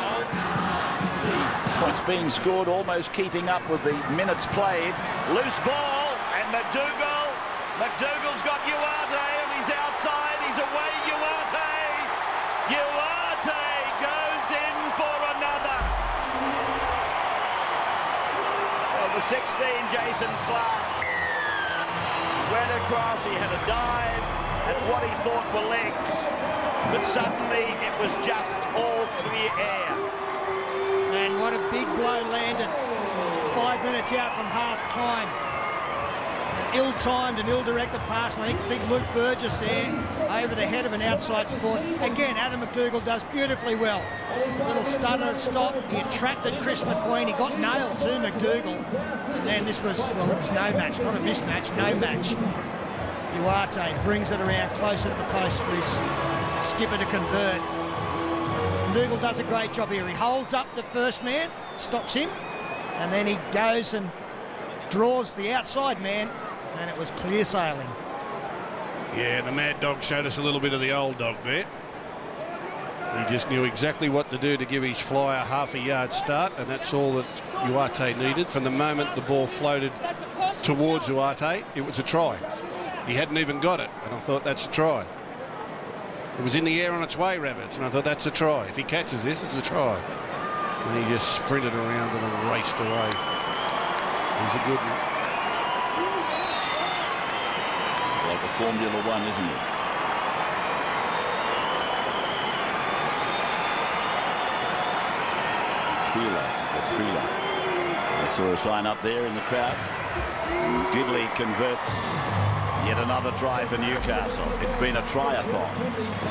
The points being scored, almost keeping up with the minutes played. Loose ball. And McDougall's got Uarte, and he's outside. He's away, Uarte. Uarte goes in for another. Well, the 16, Jason Clark, went across. He had a dive at what he thought were legs, but suddenly it was just all clear air. And what a big blow landed 5 minutes out from half-time. Ill-timed and ill-directed pass. I think big Luke Burgess there over the head of an outside support. Again, Adam McDougall does beautifully well. Little stutter stop. He attracted Chris McQueen. He got nailed to McDougall. And then this was, well, it was no match, not a mismatch, no match. Uarte brings it around closer to the post for his skipper to convert. McDougall does a great job here. He holds up the first man, stops him, and then he goes and draws the outside man, and it was clear sailing. Yeah, the Mad Dog showed us a little bit of the old dog there. He just knew exactly what to do to give his flyer half a yard start, and that's all that Uarte needed. From the moment the ball floated towards Uarte, it was a try. He hadn't even got it, and I thought, that's a try. It was in the air on its way, Rabbits, and I thought, that's a try. If he catches this, it's a try. And he just sprinted around it and raced away. He's a good one. It's like a Formula One, isn't it? I saw a sign up there in the crowd. And Gidley converts yet another try for Newcastle. It's been a triathlon.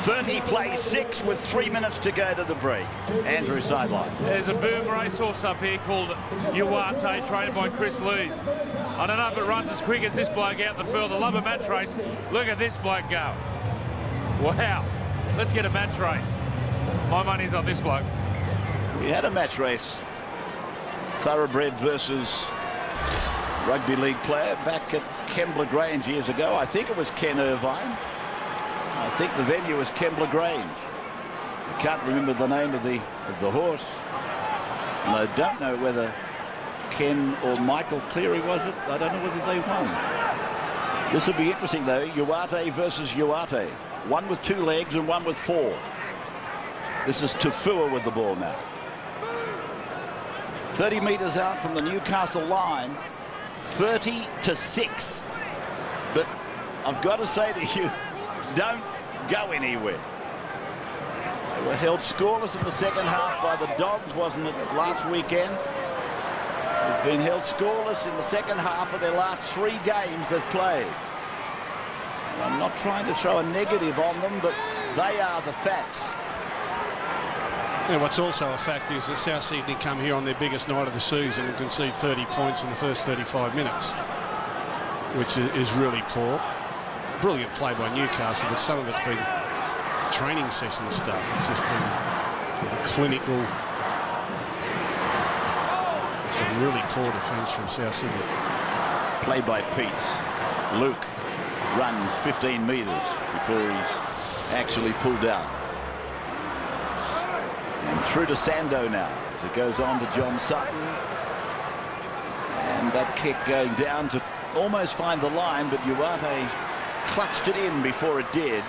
30 plays 6 with 3 minutes to go to the break. Andrew sideline. There's a boom racehorse up here called Uarte, trained by Chris Lees. I don't know if it runs as quick as this bloke out in the field. I love a match race. Look at this bloke go. Wow. Let's get a match race. My money's on this bloke. We had a match race. Thoroughbred versus rugby league player back at Kembla Grange years ago. I think it was Ken Irvine. I think the venue was Kembla Grange. I can't remember the name of the horse. And I don't know whether Ken or Michael Cleary was it. I don't know whether they won. This will be interesting though. Uarte versus Uarte. One with 2 legs and one with 4. This is Tufua with the ball now. 30 metres out from the Newcastle line. 30-6. But I've got to say to you, don't go anywhere. They were held scoreless in the second half by the Dogs, wasn't it, last weekend? They've been held scoreless in the second half of their last 3 games they've played. And I'm not trying to throw a negative on them, but they are the facts. Yeah, what's also a fact is that South Sydney come here on their biggest night of the season and concede 30 points in the first 35 minutes, which is really poor. Brilliant play by Newcastle, but some of it's been training session stuff. It's just been clinical. It's a really poor defence from South Sydney. Play by Peets. Luke runs 15 metres before he's actually pulled down. And through to Sando now as it goes on to John Sutton. And that kick going down to almost find the line, but Uarte clutched it in before it did.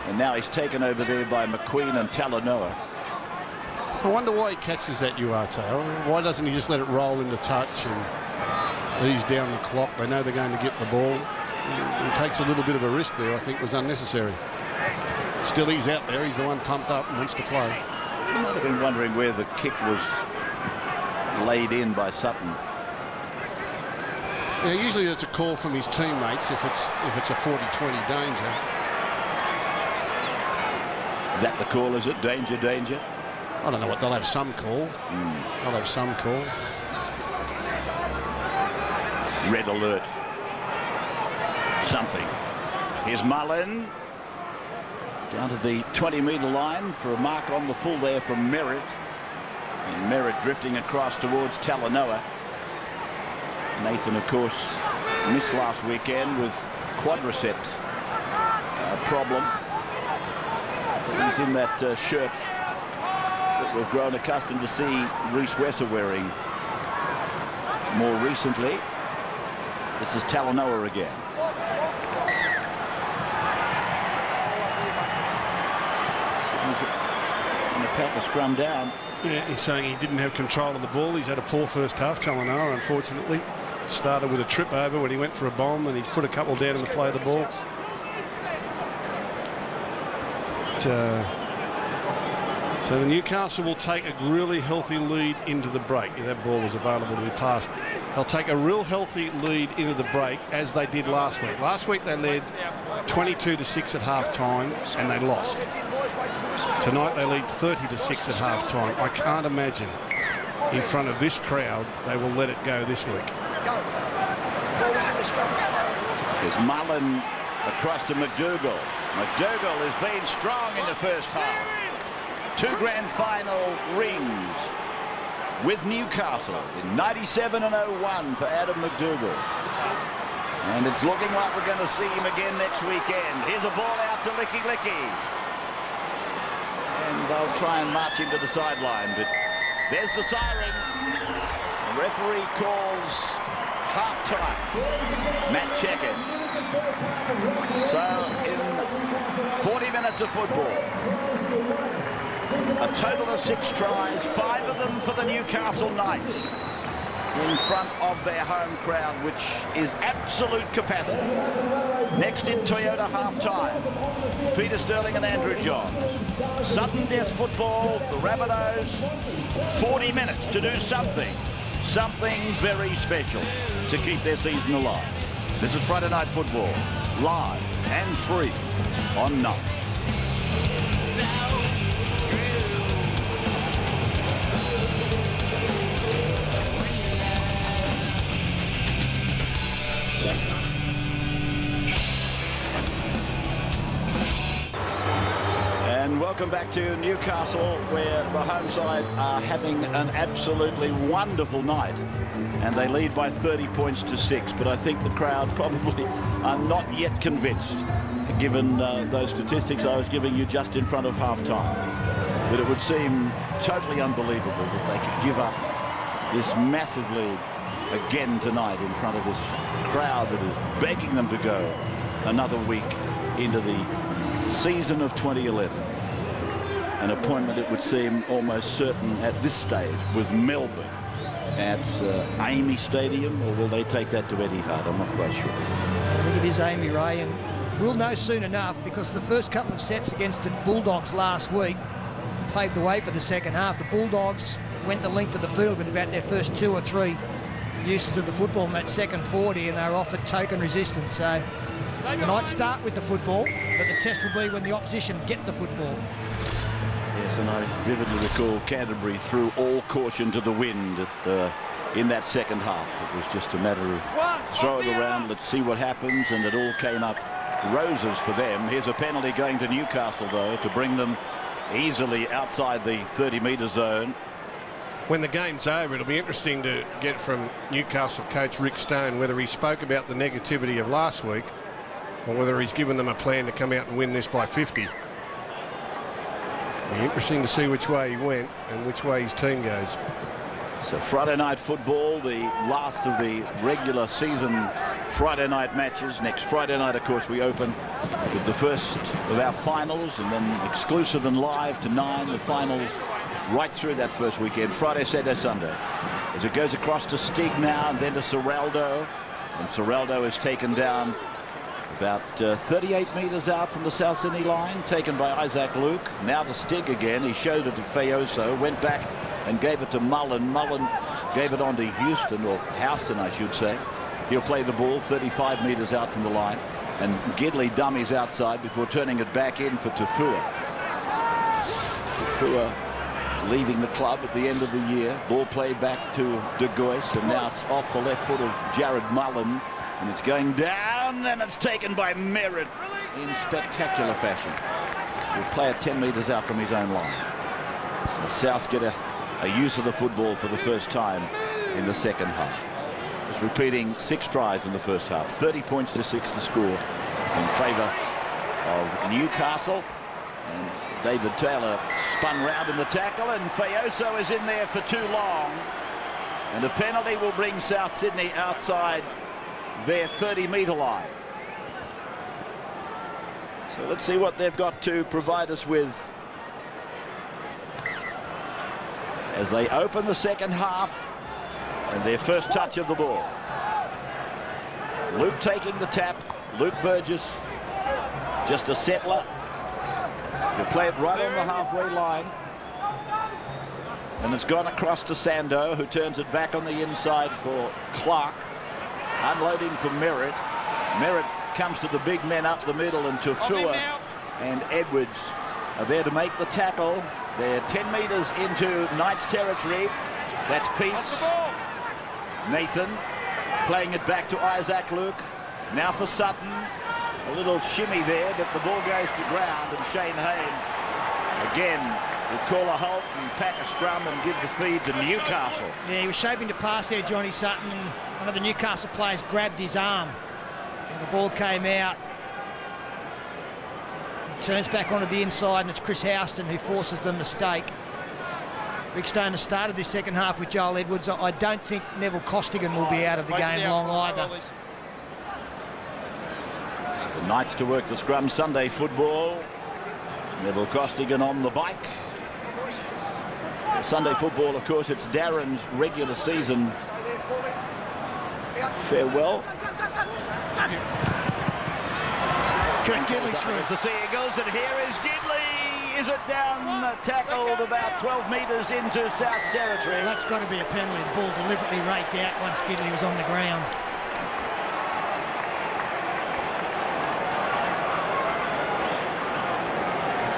And now he's taken over there by McQueen and Talanoa. I wonder why he catches that Uarte. Why doesn't he just let it roll into touch and ease down the clock? They know they're going to get the ball. He takes a little bit of a risk there. I think was unnecessary. Still, he's out there. He's the one pumped up and wants to play. I might have been wondering where the kick was laid in by Sutton. Yeah, usually it's a call from his teammates if it's a 40-20 danger. Is that the call, is it? Danger, danger? I don't know what, they'll have some call. They'll have some call. Red alert. Something. Here's Mullen. Down to the 20-metre line for a mark on the full there from Merritt. And Merritt drifting across towards Talanoa. Nathan, of course, missed last weekend with quadricep problem. But he's in that shirt that we've grown accustomed to see Reece Wesser wearing more recently. This is Talanoa again. He's going to pat the scrum down. Yeah, he's saying he didn't have control of the ball. He's had a poor first half, Talanoa, unfortunately. Started with a trip over when he went for a bomb, and he put a couple down in the play of the ball. So the Newcastle will take a really healthy lead into the break. If that ball was available to be passed. They'll take a real healthy lead into the break, as they did last week. Last week they led 22-6 at half-time, and they lost. Tonight they lead 30-6 at half-time. I can't imagine in front of this crowd they will let it go this week. There's Mullen across to McDougall. McDougall has been strong in the first half. 2 grand final rings with Newcastle in 97 and 01 for Adam McDougall. And it's looking like we're going to see him again next weekend. Here's a ball out to Licky Licky. And they'll try and march him to the sideline, but there's the siren. The referee calls half-time. Matt Cecchin. So in 40 minutes of football, a total of 6 tries, 5 of them for the Newcastle Knights in front of their home crowd, which is absolute capacity. Next in Toyota half-time, Peter Sterling and Andrew Johns. Sudden death football, the Rabbitohs, 40 minutes to do something very special to keep their season alive. This is Friday Night Football, live and free on 9. And welcome back to Newcastle, where the home side are having an absolutely wonderful night, and they lead by 30 points to 6. But I think the crowd probably are not yet convinced, given those statistics I was giving you just in front of half-time. But it would seem totally unbelievable that they could give up this massive lead again tonight in front of this crowd that is begging them to go another week into the season of 2011. An appointment, it would seem, almost certain at this stage with Melbourne at Amy Stadium, or will they take that to Etihad? I'm not quite sure. I think it is Amy, Ray, and we'll know soon enough, because the first couple of sets against the Bulldogs last week paved the way for the second half. The Bulldogs went the length of the field with about their first 2 or 3 uses of the football in that second 40, and they were offered token resistance. So the Knights start with the football, but the test will be when the opposition get the football. Yes, And I vividly recall Canterbury threw all caution to the wind in that second half. It was just a matter of throw it around, let's see what happens, and it all came up roses for them. Here's a penalty going to Newcastle, though, to bring them easily outside the 30-metre zone. When the game's over, it'll be interesting to get from Newcastle coach Rick Stone whether he spoke about the negativity of last week or whether he's given them a plan to come out and win this by 50. It'll be interesting to see which way he went and which way his team goes. So Friday night football, the last of the regular season Friday night matches. Next Friday night, of course, we open with the first of our finals, and then exclusive and live to 9, the finals right through that first weekend, Friday, Saturday, Sunday. As it goes across to Stig now and then to Serraldo, and Serraldo is taken down about 38 metres out from the South Sydney line, taken by Isaac Luke. Now to Stig again. He showed it to Fayoso, went back and gave it to Mullen. Mullen gave it on to Houston, or Houston, I should say. He'll play the ball 35 metres out from the line, and Gidley dummies outside before turning it back in for Tafua. Tafua leaving the club at the end of the year. Ball played back to De Gois, and now it's off the left foot of Jared Mullen, and it's going down, and it's taken by Merritt in spectacular fashion. He'll play it 10 metres out from his own line. So Souths get a use of the football for the first time in the second half. Just repeating 6 tries in the first half. 30 points to 6 to score in favour of Newcastle. And David Taylor spun round in the tackle, and Fayoso is in there for too long. And a penalty will bring South Sydney outside their 30-metre line. So let's see what they've got to provide us with as they open the second half and their first touch of the ball. Luke taking the tap. Luke Burgess, just a settler. He'll play it right on the halfway line. And it's gone across to Sando, who turns it back on the inside for Clark. Unloading for Merritt. Merritt comes to the big men up the middle, and Tafua and Edwards are there to make the tackle. They're 10 metres into Knights territory. That's Peets. Nathan playing it back to Isaac Luke. Now for Sutton. A little shimmy there, but the ball goes to ground, and Shayne Hayne again will call a halt and pack a scrum and give the feed to Newcastle. Yeah, he was shaping to pass there, Johnny Sutton, and one of the Newcastle players grabbed his arm. And the ball came out. He turns back onto the inside, and it's Chris Houston who forces the mistake. Rick Stone has started this second half with Joel Edwards. I don't think Neville Costigan will be out of the game long either. The Knights to work the scrum. Sunday football. Neville Costigan on the bike. Sunday football, of course, it's Darren's regular season farewell. Kurt Gidley's through. It's the Sea Eagles, and here is Gidley. Is it down, tackled about 12 metres into South territory? Well, that's got to be a penalty. The ball deliberately raked out once Gidley was on the ground.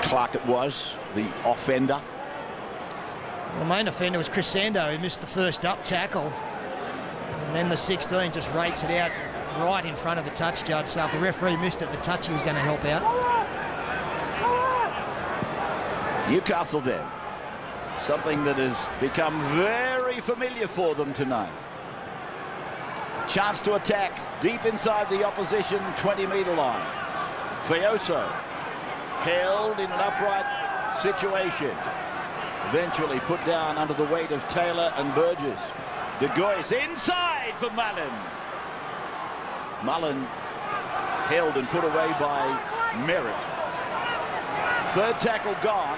Clark it was, the offender. Well, the main offender was Chris Sando, who missed the first up tackle. And then the 16 just rates it out right in front of the touch judge. So if the referee missed it, the touchy was going to help out. Newcastle then. Something that has become very familiar for them tonight. Chance to attack deep inside the opposition 20-metre line. Fayoso held in an upright situation. Eventually put down under the weight of Taylor and Burgess. De Gois inside for Mullen. Mullen held and put away by Merritt. Third tackle gone.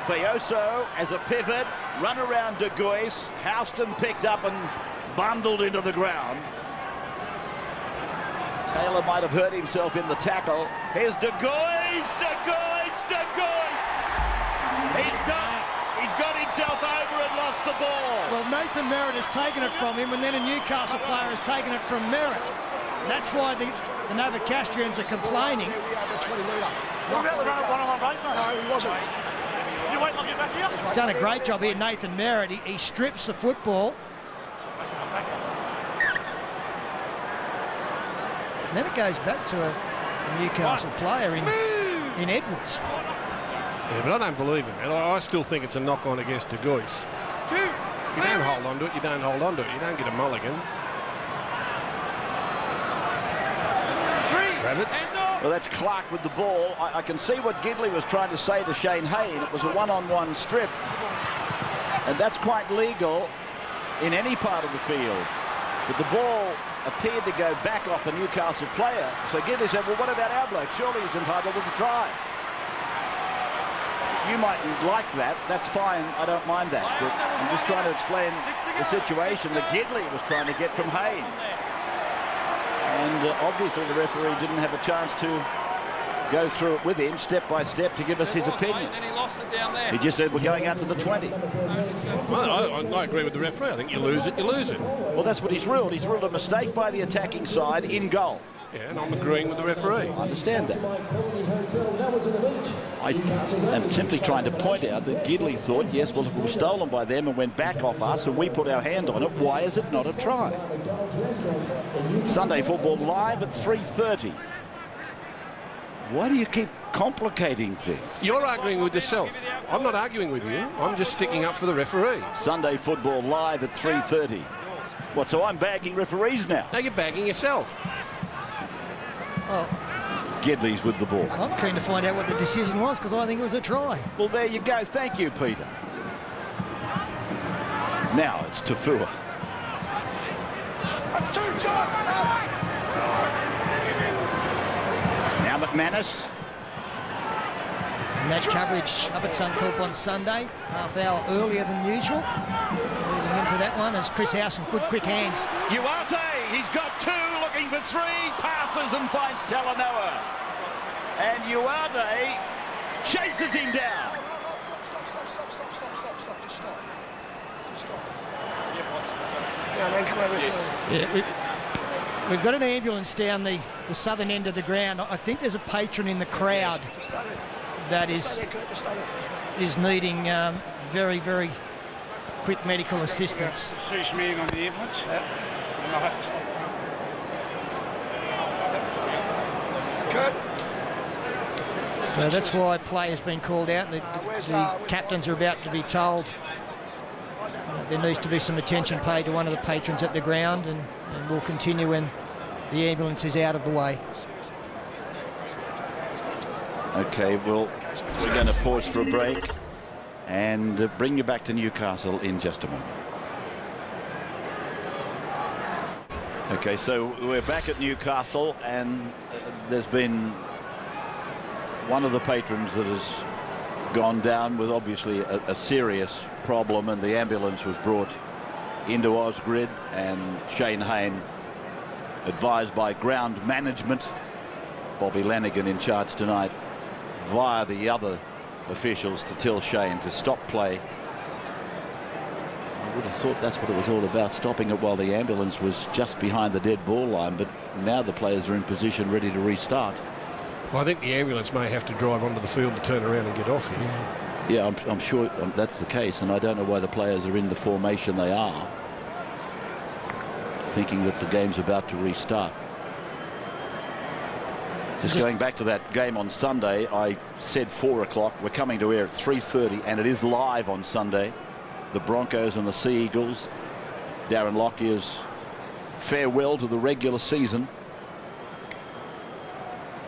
Fayoso as a pivot, run around De Gois. Houston picked up and bundled into the ground. Taylor might have hurt himself in the tackle. Here's De Gois, De Gois, De Gois. He's got himself over and lost the ball. Well, Nathan Merritt has taken it from him, and then a Newcastle player has taken it from Merritt. That's why the Novocastrians are complaining. What about the run-on-one break, mate? No, he wasn't. He's done a great job here, Nathan Merritt. He strips the football. And then it goes back to a Newcastle player in Edwards. Yeah, but I don't believe in that. I still think it's a knock-on against De Gois. If you don't hold on to it, you don't hold on to it. You don't get a mulligan. Rabbits. Well, that's Clark with the ball. I can see what Gidley was trying to say to Shayne Hayne. It was a one-on-one strip. And that's quite legal in any part of the field. But the ball appeared to go back off a Newcastle player. So Gidley said, well, what about our bloke? Surely he's entitled to the try. You mightn't like that. That's fine. I don't mind that. But I'm just trying to explain the situation that Gidley was trying to get from Hayne. And obviously the referee didn't have a chance to go through it with him step by step to give us his opinion. He just said we're going out to the 20. Well, I agree with the referee. I think you lose it, you lose it. Well, that's what he's ruled. He's ruled a mistake by the attacking side in goal. Yeah, and I'm agreeing with the referee. I understand that. I am simply trying to point out that Gidley thought, yes, well, if it was stolen by them and went back off us and we put our hand on it, why is it not a try? Sunday football live at 3:30. Why do you keep complicating things? You're arguing with yourself. I'm not arguing with you. I'm just sticking up for the referee. Sunday football live at 3:30. What, so I'm bagging referees now? No, you're bagging yourself. Oh, Gidley's with the ball. I'm keen to find out what the decision was because I think it was a try. Well, there you go. Thank you, Peter. Now it's Tafua. That's two, John. Now McManus. And that coverage up at Suncorp on Sunday, half hour earlier than usual. Moving into that one as Chris Howson, good quick hands. Uarte, he's got two, looking for three, passes and finds Talanoa. And Uarte chases him down. Yeah, man, come over here. Yeah, we've got an ambulance down the southern end of the ground. I think there's a patron in the crowd that is needing very, very quick medical assistance. Meeting on the ambulance. So that's why players been called out. The captains are about to be told there needs to be some attention paid to one of the patrons at the ground, and we'll continue when the ambulance is out of the way. Okay, well, we're going to pause for a break and bring you back to Newcastle in just a moment. Okay, so we're back at Newcastle, and there's been one of the patrons that has gone down with obviously a serious problem, and the ambulance was brought into Ausgrid, and Shayne Hayne, advised by ground management, Bobby Lanigan in charge tonight, via the other officials to tell Shayne to stop play. I would have thought that's what it was all about, stopping it while the ambulance was just behind the dead ball line, but now the players are in position ready to restart. Well, I think the ambulance may have to drive onto the field to turn around and get off here. Yeah, I'm sure that's the case, and I don't know why the players are in the formation they are, thinking that the game's about to restart. Just going back to that game on Sunday, I said 4 o'clock. We're coming to air at 3:30, and it is live on Sunday. The Broncos and the Sea Eagles. Darren Lockyer's farewell to the regular season.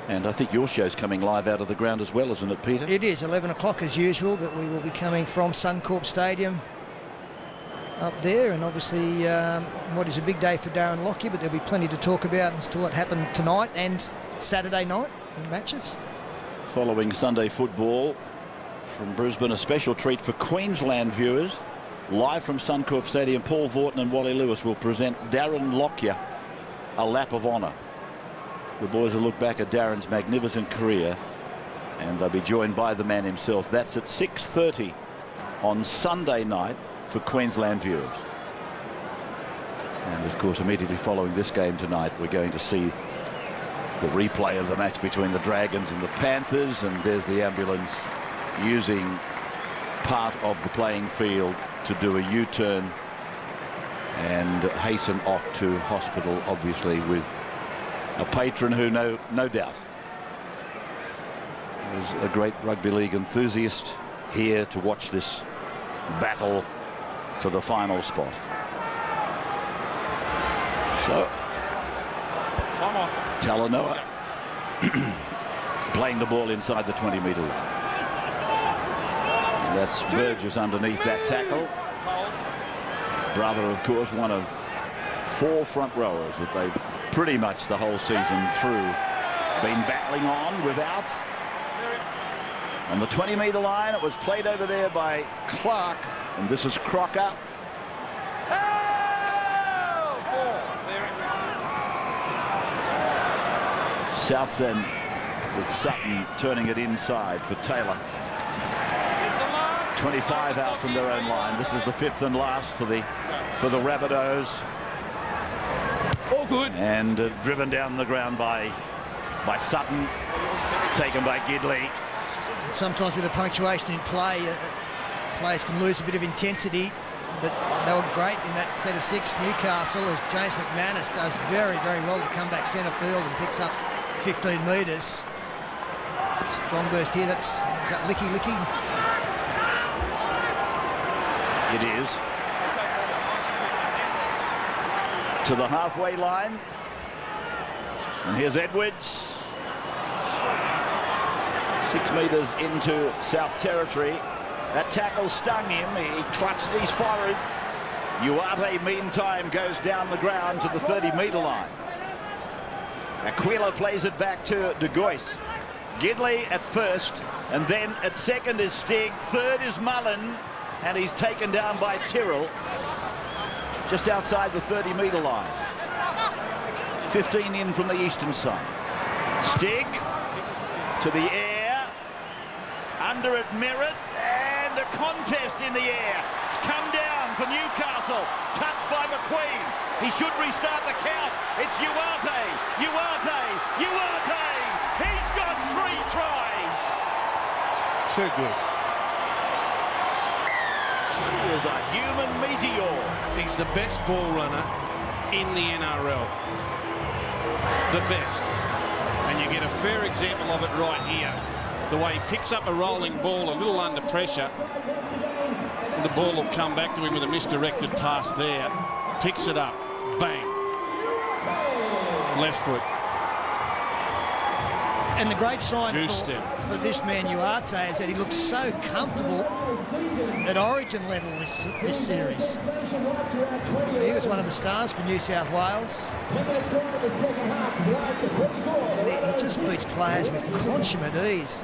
And I think your show's coming live out of the ground as well, isn't it, Peter? It is 11 o'clock as usual, but we will be coming from Suncorp Stadium up there, and obviously what is a big day for Darren Lockyer, but there'll be plenty to talk about as to what happened tonight and Saturday night in matches. Following Sunday football from Brisbane, a special treat for Queensland viewers. Live from Suncorp Stadium, Paul Vaughton and Wally Lewis will present Darren Lockyer a lap of honour. The boys will look back at Darren's magnificent career, and they'll be joined by the man himself. That's at 6:30 on Sunday night for Queensland viewers. And of course, immediately following this game tonight, we're going to see the replay of the match between the Dragons and the Panthers, and there's the ambulance using part of the playing field to do a U-turn and hasten off to hospital, obviously with a patron who no doubt was a great rugby league enthusiast here to watch this battle for the final spot. So Talanoa playing the ball inside the 20-metre line. And that's Burgess underneath that tackle. His brother, of course, one of 4 front rowers that they've pretty much the whole season through been battling on without. On the 20-metre line, it was played over there by Clark, and this is Crocker. Southend with Sutton turning it inside for Taylor. 25 out from their own line. This is the 5th and last for the Rabbitohs. All good. And driven down the ground by Sutton, taken by Gidley. Sometimes with the punctuation in play, players can lose a bit of intensity, but they were great in that set of 6. Newcastle, as James McManus does very, very well to come back centre field and picks up 15 metres. Strong burst here. That's Licky. It is. To the halfway line. And here's Edwards. 6 metres into South Territory. That tackle stung him. He clutched his forehead. Uarte, meantime, goes down the ground to the 30-metre line. Aquila plays it back to De Gois. Gidley at first, and then at second is Stig. Third is Mullen, and he's taken down by Tyrrell just outside the 30-metre line. 15 in from the eastern side. Stig to the air, under at Merritt, and a contest in the air. It's come down for Newcastle, touched by McQueen. He should restart the count. It's Uarte. He's got 3 tries. Too good. He is a human meteor. He's the best ball runner in the NRL. The best. And you get a fair example of it right here. The way he picks up a rolling ball a little under pressure. And the ball will come back to him with a misdirected pass there. Picks it up. Bang. Left foot. And the great sign for this man Uarte is that he looks so comfortable at Origin level this series. He was one of the stars for New South Wales. And he just beats players with consummate ease.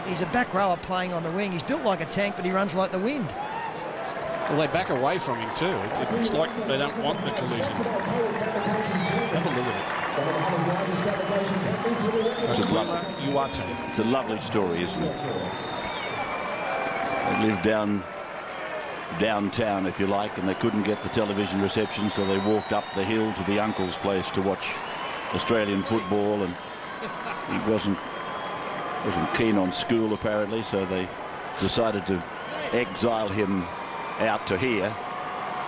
He's a back rower playing on the wing. He's built like a tank, but he runs like the wind. Well, they back away from him too. It looks like they don't want the collision. Have a look at it. It's a lovely story, isn't it? They lived downtown, if you like, and they couldn't get the television reception, so they walked up the hill to the uncle's place to watch Australian football, and he wasn't keen on school apparently, so they decided to exile him out to here,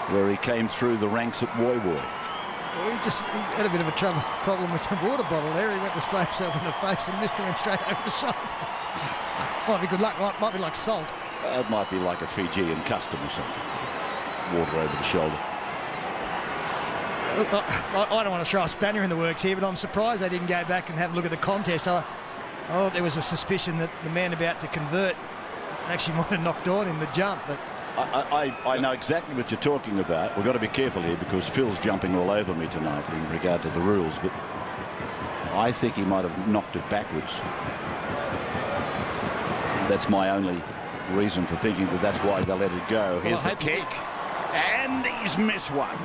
where he came through the ranks at Woy Woy. He had a bit of a problem with the water bottle there. He went to spray himself in the face and missed him, went straight over the shoulder. Might be good luck. Might be like salt. It might be like a Fijian custom or something. Water over the shoulder. I don't want to throw a spanner in the works here, but I'm surprised they didn't go back and have a look at the contest. I thought there was a suspicion that the man about to convert actually might have knocked on in the jump, but I know exactly what you're talking about. We've got to be careful here because Phil's jumping all over me tonight in regard to the rules, but I think he might have knocked it backwards. That's my only reason for thinking that that's why they let it go. Here's the kick, and he's missed one.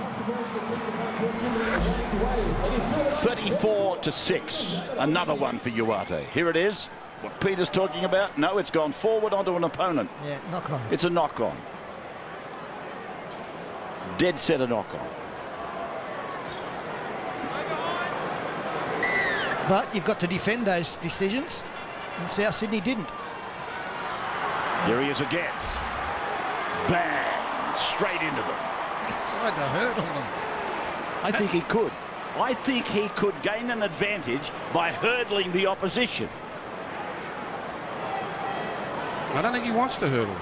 34-6, another one for Uarte. Here it is. What Peter's talking about? No, it's gone forward onto an opponent. Yeah, knock on. It's a knock on. Dead set a knock on. But you've got to defend those decisions, and South Sydney didn't. Here he is again. Bang! Straight into them. He tried to hurdle them. I think he could. I think he could gain an advantage by hurdling the opposition. I don't think he wants to hurdle.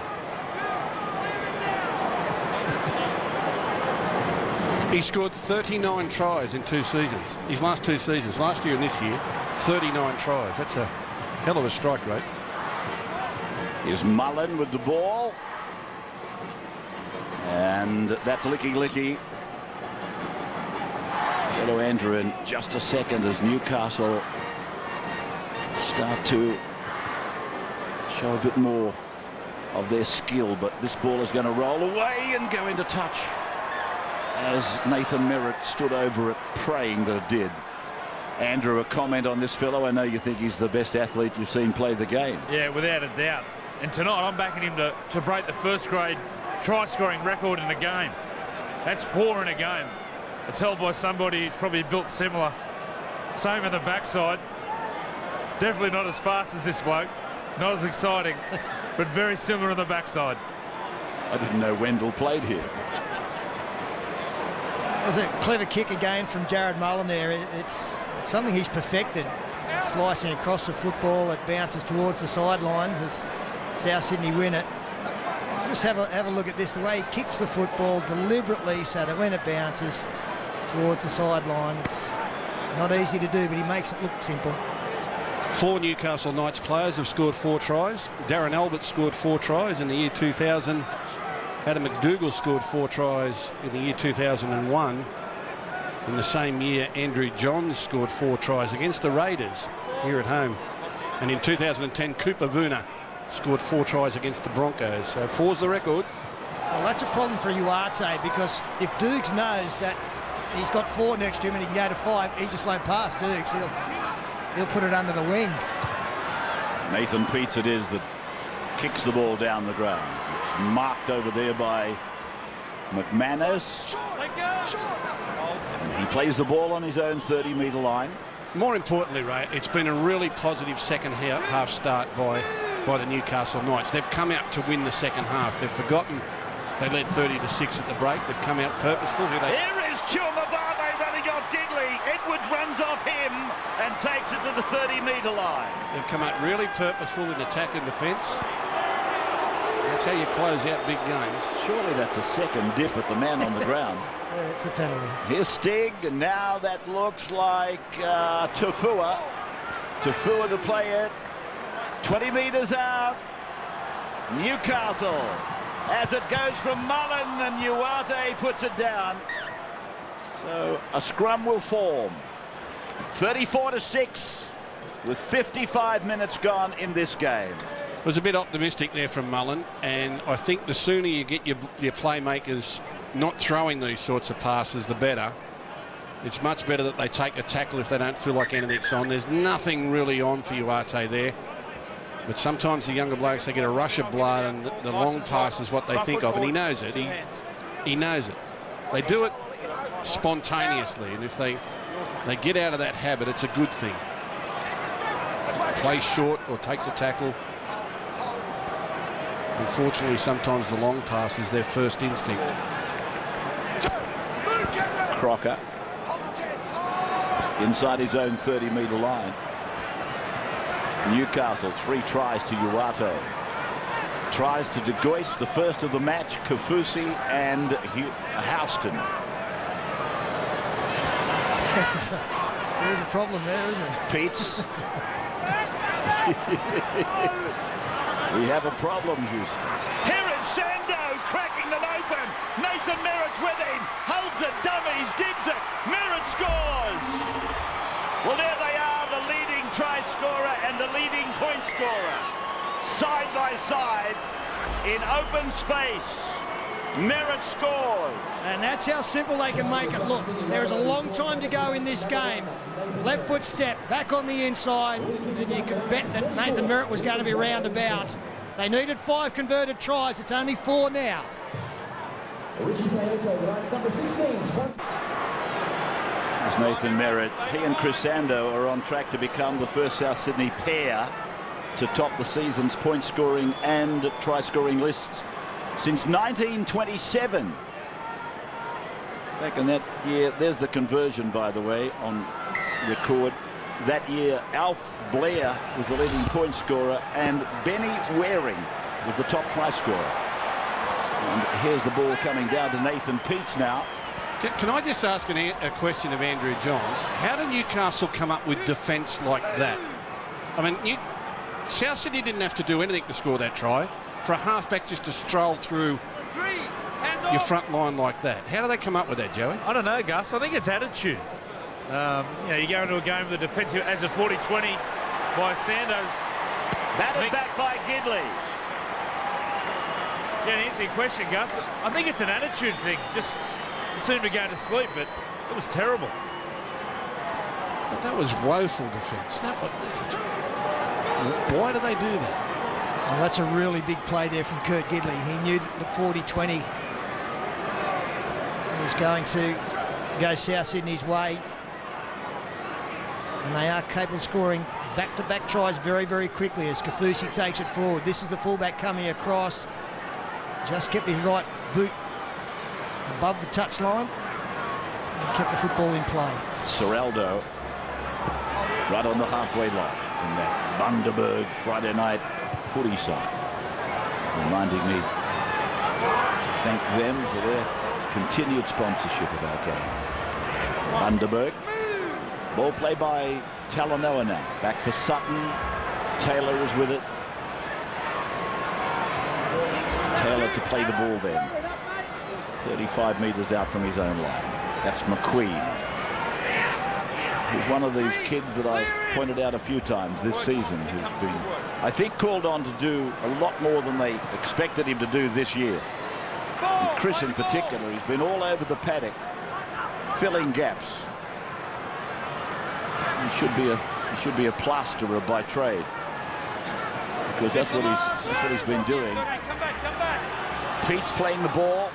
He scored 39 tries in 2 seasons. His last 2 seasons, last year and this year, 39 tries. That's a hell of a strike rate. Here's Mullen with the ball. And that's Licky. Go to Andrew in just a second as Newcastle start to show a bit more of their skill, but this ball is going to roll away and go into touch as Nathan Merritt stood over it, praying that it did. Andrew, a comment on this fellow? I know you think he's the best athlete you've seen play the game. Yeah, without a doubt. And tonight I'm backing him to break the first grade try-scoring record in a game. That's 4 in a game. It's held by somebody who's probably built similar. Same in the backside. Definitely not as fast as this bloke. Not as exciting, but very similar in the backside. I didn't know Wendell played here. There's a clever kick again from Jared Mullen there. It's something he's perfected. Slicing across the football, it bounces towards the sidelines as South Sydney win it. Just have a look at this, the way he kicks the football deliberately so that when it bounces towards the sideline, it's not easy to do, but he makes it look simple. 4 Newcastle Knights players have scored 4 tries. Darren Albert scored 4 tries in the year 2000. Adam McDougall scored 4 tries in the year 2001. In the same year, Andrew Johns scored 4 tries against the Raiders here at home. And in 2010, Cooper Vuna scored 4 tries against the Broncos. So 4's the record. Well, that's a problem for Uarte, because if Dukes knows that he's got 4 next to him and he can go to 5, he just won't pass Dukes. He'll put it under the wing. Nathan Peets it is that kicks the ball down the ground. It's marked over there by McManus. And he plays the ball on his own 30-metre line. More importantly, Ray, it's been a really positive second half start by the Newcastle Knights. They've come out to win the second half. They've forgotten they led 30-6 at the break. They've come out purposeful. Here is Chumavave running off Gidley. Edwards runs off him and takes it to the 30-metre line. They've come out really purposeful in attack and defence. That's how you close out big games. Surely that's a second dip at the man on the ground. Yeah, it's a penalty. Here's Stig, and now that looks like Tafua. Tafua to play it. 20 metres out. Newcastle, as it goes from Mullen, and Uarte puts it down. So a scrum will form. 34-6 with 55 minutes gone in this game. Was a bit optimistic there from Mullen, and I think the sooner you get your playmakers not throwing these sorts of passes, the better. It's much better that they take a tackle if they don't feel like anything's on. There's nothing really on for Uarte there. But sometimes the younger blokes, they get a rush of blood, and the long pass is what they think of, and he knows it. He knows it. They do it spontaneously, and if they get out of that habit, it's a good thing. Play short or take the tackle. Unfortunately, sometimes the long pass is their first instinct. Crocker inside his own 30-metre line. Newcastle 3 tries to Uarte. Tries to De Gois, the first of the match, Kafusi and Houston. There is a problem there, isn't it? Peets. We have a problem, Houston. Here is Sando cracking them open. Nathan Merritt's with him. Holds it, dummies, gives it. Merritt scores. Well, there they are, the leading try scorer and the leading point scorer. Side by side in open space. Merritt scores. And that's how simple they can make it look. There is a long time to go in this game. Left foot step, back on the inside, and you could bet that Nathan Merritt was going to be roundabout. They needed 5 converted tries. It's only 4 now. As Nathan Merritt, he and Chris Sando are on track to become the first South Sydney pair to top the season's point scoring and try scoring lists since 1927. Back in that year, there's the conversion, by the way, on record. That year, Alf Blair was the leading point scorer and Benny Waring was the top try scorer. And here's the ball coming down to Nathan Peats now. Can I just ask a question of Andrew Johns? How did Newcastle come up with defence like that? I mean, South Sydney didn't have to do anything to score that try. For a halfback just to stroll through your front line like that. How do they come up with that, Joey? I don't know, Gus. I think it's attitude. You go into a game with a defensive as a 40-20 by Sandoz. Batted back by Gidley. Yeah, to answer your question, Gus, I think it's an attitude thing. Just seemed to go to sleep, but it was terrible. That was woeful defence. Why do they do that? Well, that's a really big play there from Kurt Gidley. He knew that the 40-20 was going to go South Sydney's way. And they are capable of scoring back-to-back tries very, very quickly as Kaufusi takes it forward. This is the fullback coming across. Just kept his right boot above the touchline and kept the football in play. Ciraldo right on the halfway line in that Bundaberg Friday night footy side, reminding me to thank them for their continued sponsorship of our game. Bundaberg. Ball play by Talanoa now. Back for Sutton. Taylor is with it. Taylor to play the ball then. 35 metres out from his own line. That's McQueen. He's one of these kids that I've pointed out a few times this season who's been, I think, called on to do a lot more than they expected him to do this year. And Chris in particular, he's been all over the paddock, filling gaps. He should be a plasterer by trade, because that's what he's been doing. Peats playing the ball.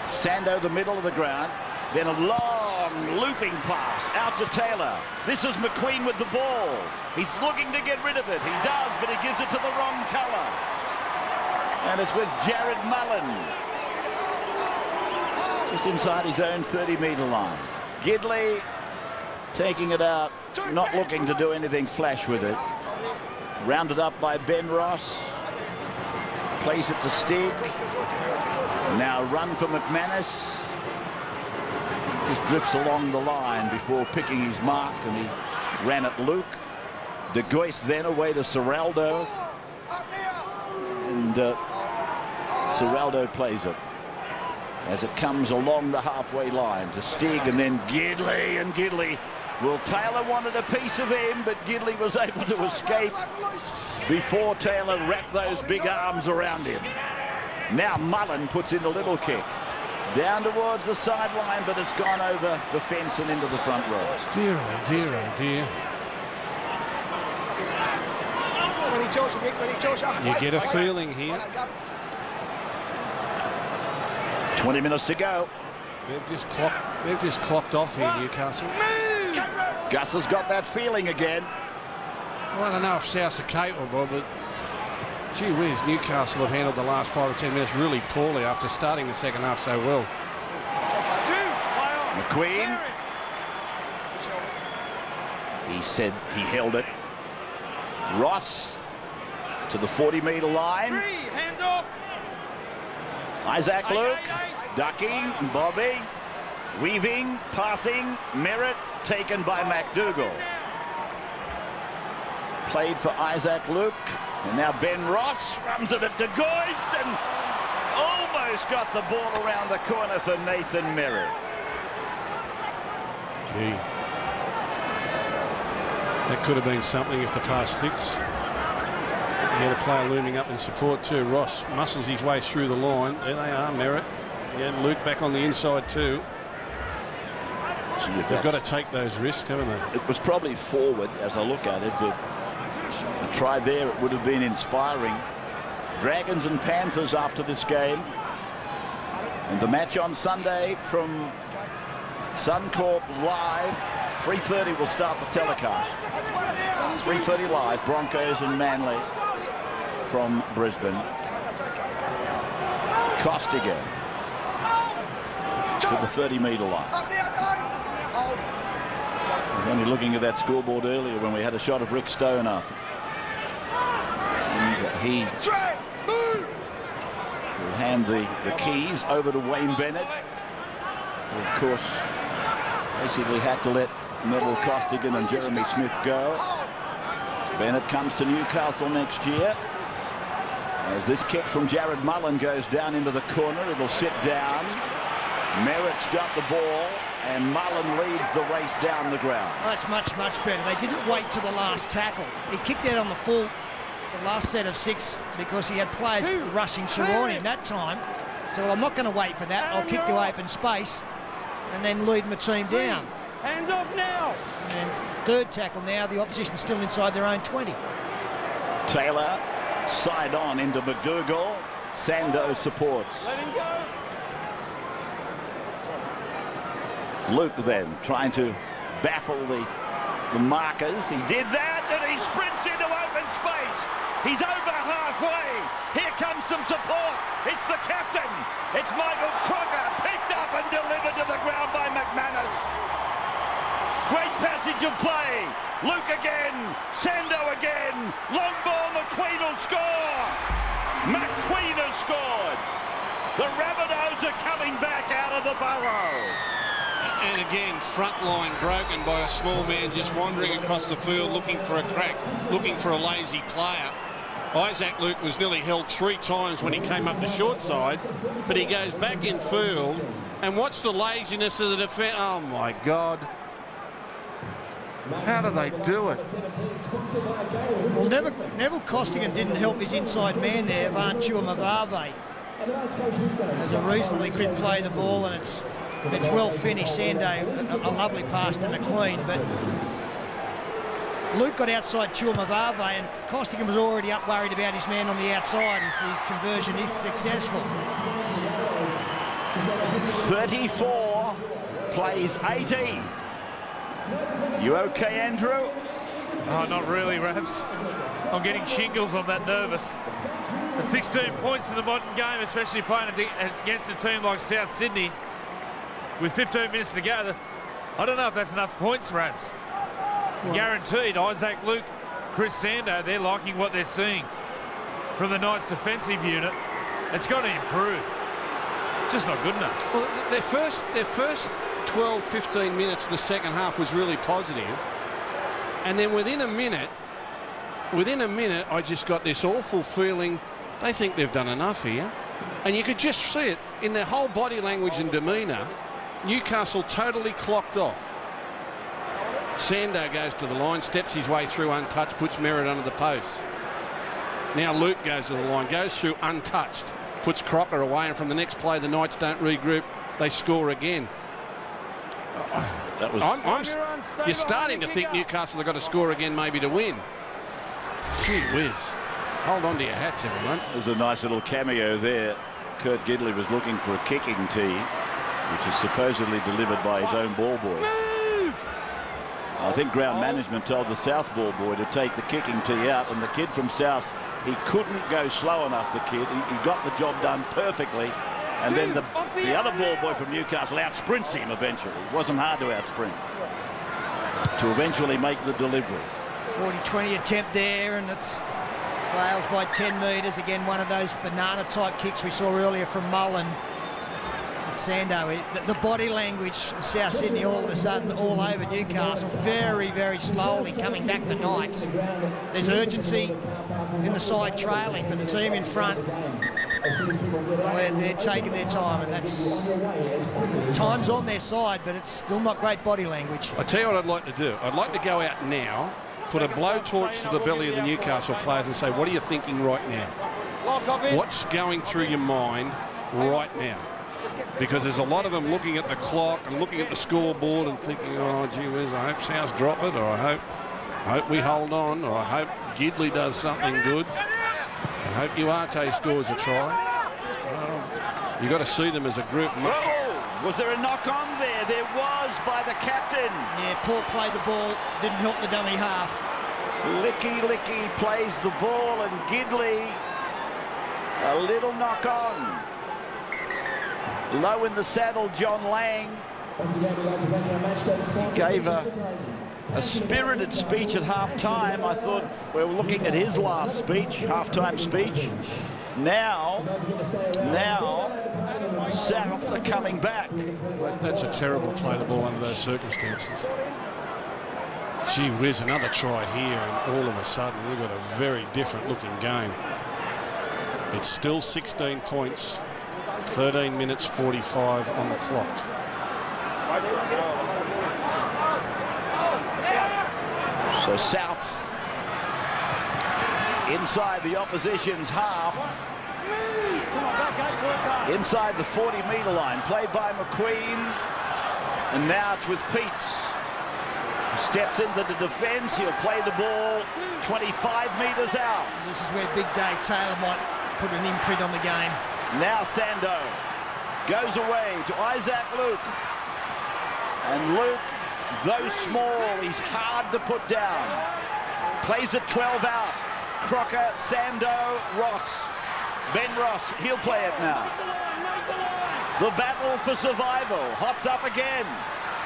Sando the middle of the ground. Then a long looping pass out to Taylor. This is McQueen with the ball. He's looking to get rid of it. He does, but he gives it to the wrong colour. And it's with Jared Mullen. Just inside his own 30-metre line. Gidley taking it out, not looking to do anything flash with it. Rounded up by Ben Ross. Plays it to Stig. Now run for McManus. Just drifts along the line before picking his mark, and he ran at Luke. De Gois then away to Ciraldo. And Ciraldo plays it as it comes along the halfway line to Stig, and then Gidley, and Gidley. Well, Taylor wanted a piece of him, but Gidley was able to escape before Taylor wrapped those big arms around him. Now Mullen puts in a little kick. Down towards the sideline, but it's gone over the fence and into the front row. Dear, oh dear, oh dear. You get a feeling here. 20 minutes to go. They've just clocked off here, Newcastle. Gus has got that feeling again. Well, I don't know if Souths are capable, but gee whiz, Newcastle have handled the last 5 or 10 minutes really poorly after starting the second half so well. McQueen. He said he held it. Ross to the 40-metre line. Isaac Luke ducking, bobbing, weaving, passing. Merritt taken by McDougall. Played for Isaac Luke. And now Ben Ross runs it at De Gois and almost got the ball around the corner for Nathan Merritt. Gee. That could have been something if the pass sticks. He had a player looming up in support too. Ross muscles his way through the line. There they are, Merritt. Yeah, Luke back on the inside too. They've got to take those risks, haven't they? It was probably forward as I look at it, but a try there, it would have been inspiring. Dragons and Panthers after this game. And the match on Sunday from Suncorp Live 3:30 will start the telecast. 3:30 live, Broncos and Manly from Brisbane. Costigan to the 30-metre line. I was only looking at that scoreboard earlier when we had a shot of Rick Stone up. And he will hand the keys over to Wayne Bennett, who of course basically had to let Neville Costigan and Jeremy Smith go. Bennett comes to Newcastle next year. As this kick from Jared Mullen goes down into the corner, it'll sit down. Merritt's got the ball, and Mullen leads the race down the ground. Oh, that's much, much better. They didn't wait to the last tackle. He kicked out on the last set of 6 because he had players rushing through on him that time. So, well, I'm not going to wait for that. I'll kick to open space and then lead my team down. Hands off now. And third tackle now, the opposition still inside their own 20. Taylor side on into McDougall. Sando supports. Let him go. Luke then trying to baffle the markers. He did that, and he sprints into open space. He's over halfway. Here comes some support. It's the captain. It's Michael Crocker, picked up and delivered to the ground by McManus. Great passage of play. Luke again. Sando again. Long ball. McQueen will score. McQueen has scored. The Rabbitohs are coming back out of the burrow. And again, front line broken by a small man just wandering across the field looking for a crack, looking for a lazy player. Isaac Luke was nearly held 3 times when he came up the short side, but he goes back in field. And what's the laziness of the defence? Oh, my God. How do they do it? Well, Neville Costigan didn't help his inside man there, Van Tuamavave. As a reasonably quick play the ball, and it's well finished. Sando, a lovely pass to McQueen, but Luke got outside Tuamavave, and Costigan was already up worried about his man on the outside as the conversion is successful. 34 plays 18. You okay, Andrew? Oh, not really, Rabs. I'm getting shingles. I'm that nervous. At 16 points in the modern game, especially playing against a team like South Sydney, with 15 minutes to go, I don't know if that's enough points, Rabs. Guaranteed, Isaac Luke, Chris Sando, they're liking what they're seeing from the Knights defensive unit. It's got to improve. It's just not good enough. Well, their first 12, 15 minutes of the second half was really positive. And then within a minute, I just got this awful feeling they think they've done enough here. And you could just see it in their whole body language and demeanour. Newcastle totally clocked off. Sando goes to the line, steps his way through untouched, puts Merritt under the post. Now Luke goes to the line, goes through untouched, puts Crocker away, and from the next play the Knights don't regroup, they score again. That was. You're starting to think Newcastle have got to score again maybe to win. Gee whiz. Hold on to your hats, everyone. There's a nice little cameo there. Kurt Gidley was looking for a kicking tee, which is supposedly delivered by his own ball boy. I think ground management told the South ball boy to take the kicking tee out, and the kid from South, he couldn't go slow enough, the kid. He got the job done perfectly, and then the other ball boy from Newcastle outsprints him eventually. It wasn't hard to outsprint to eventually make the delivery. 40-20 attempt there, and it's fails by 10 metres. Again, one of those banana-type kicks we saw earlier from Mullen. It's Sando. The body language of South Sydney all of a sudden all over Newcastle, very, very slowly coming back to Knights. There's urgency in the side trailing, but the team in front, they're taking their time, and that's time's on their side, but it's still not great body language. I tell you what I'd like to do. I'd like to go out now, put a blowtorch to the belly of the Newcastle players and say, what are you thinking right now? What's going through your mind right now? Because there's a lot of them looking at the clock and looking at the scoreboard and thinking, oh, gee whiz, I hope South drop it, or I hope we hold on, or I hope Gidley does something good. I hope Uarte scores a try. You've got to see them as a group Was there a knock on there? There was by the captain. Yeah, Paul played the ball, didn't help the dummy half. Licky plays the ball, and Gidley, a little knock on. Low in the saddle, John Lang. He gave a spirited speech at half-time. I thought we were looking at his last speech, half-time speech. Now, Souths are coming back. That's a terrible play the ball under those circumstances. Gee whiz, another try here, and all of a sudden we've got a very different looking game. It's still 16 points, 13 minutes 45 on the clock. So Souths inside the opposition's half, inside the 40-metre line, played by McQueen, and now it's with Peets. Steps into the defence, he'll play the ball 25 metres out. This is where Big Dave Taylor might put an imprint on the game. Now Sando goes away to Isaac Luke. And Luke, though small, he's hard to put down. Plays it 12 out. Crocker, Sando, Ross. Ben Ross, he'll play it now. The battle for survival. Hots up again.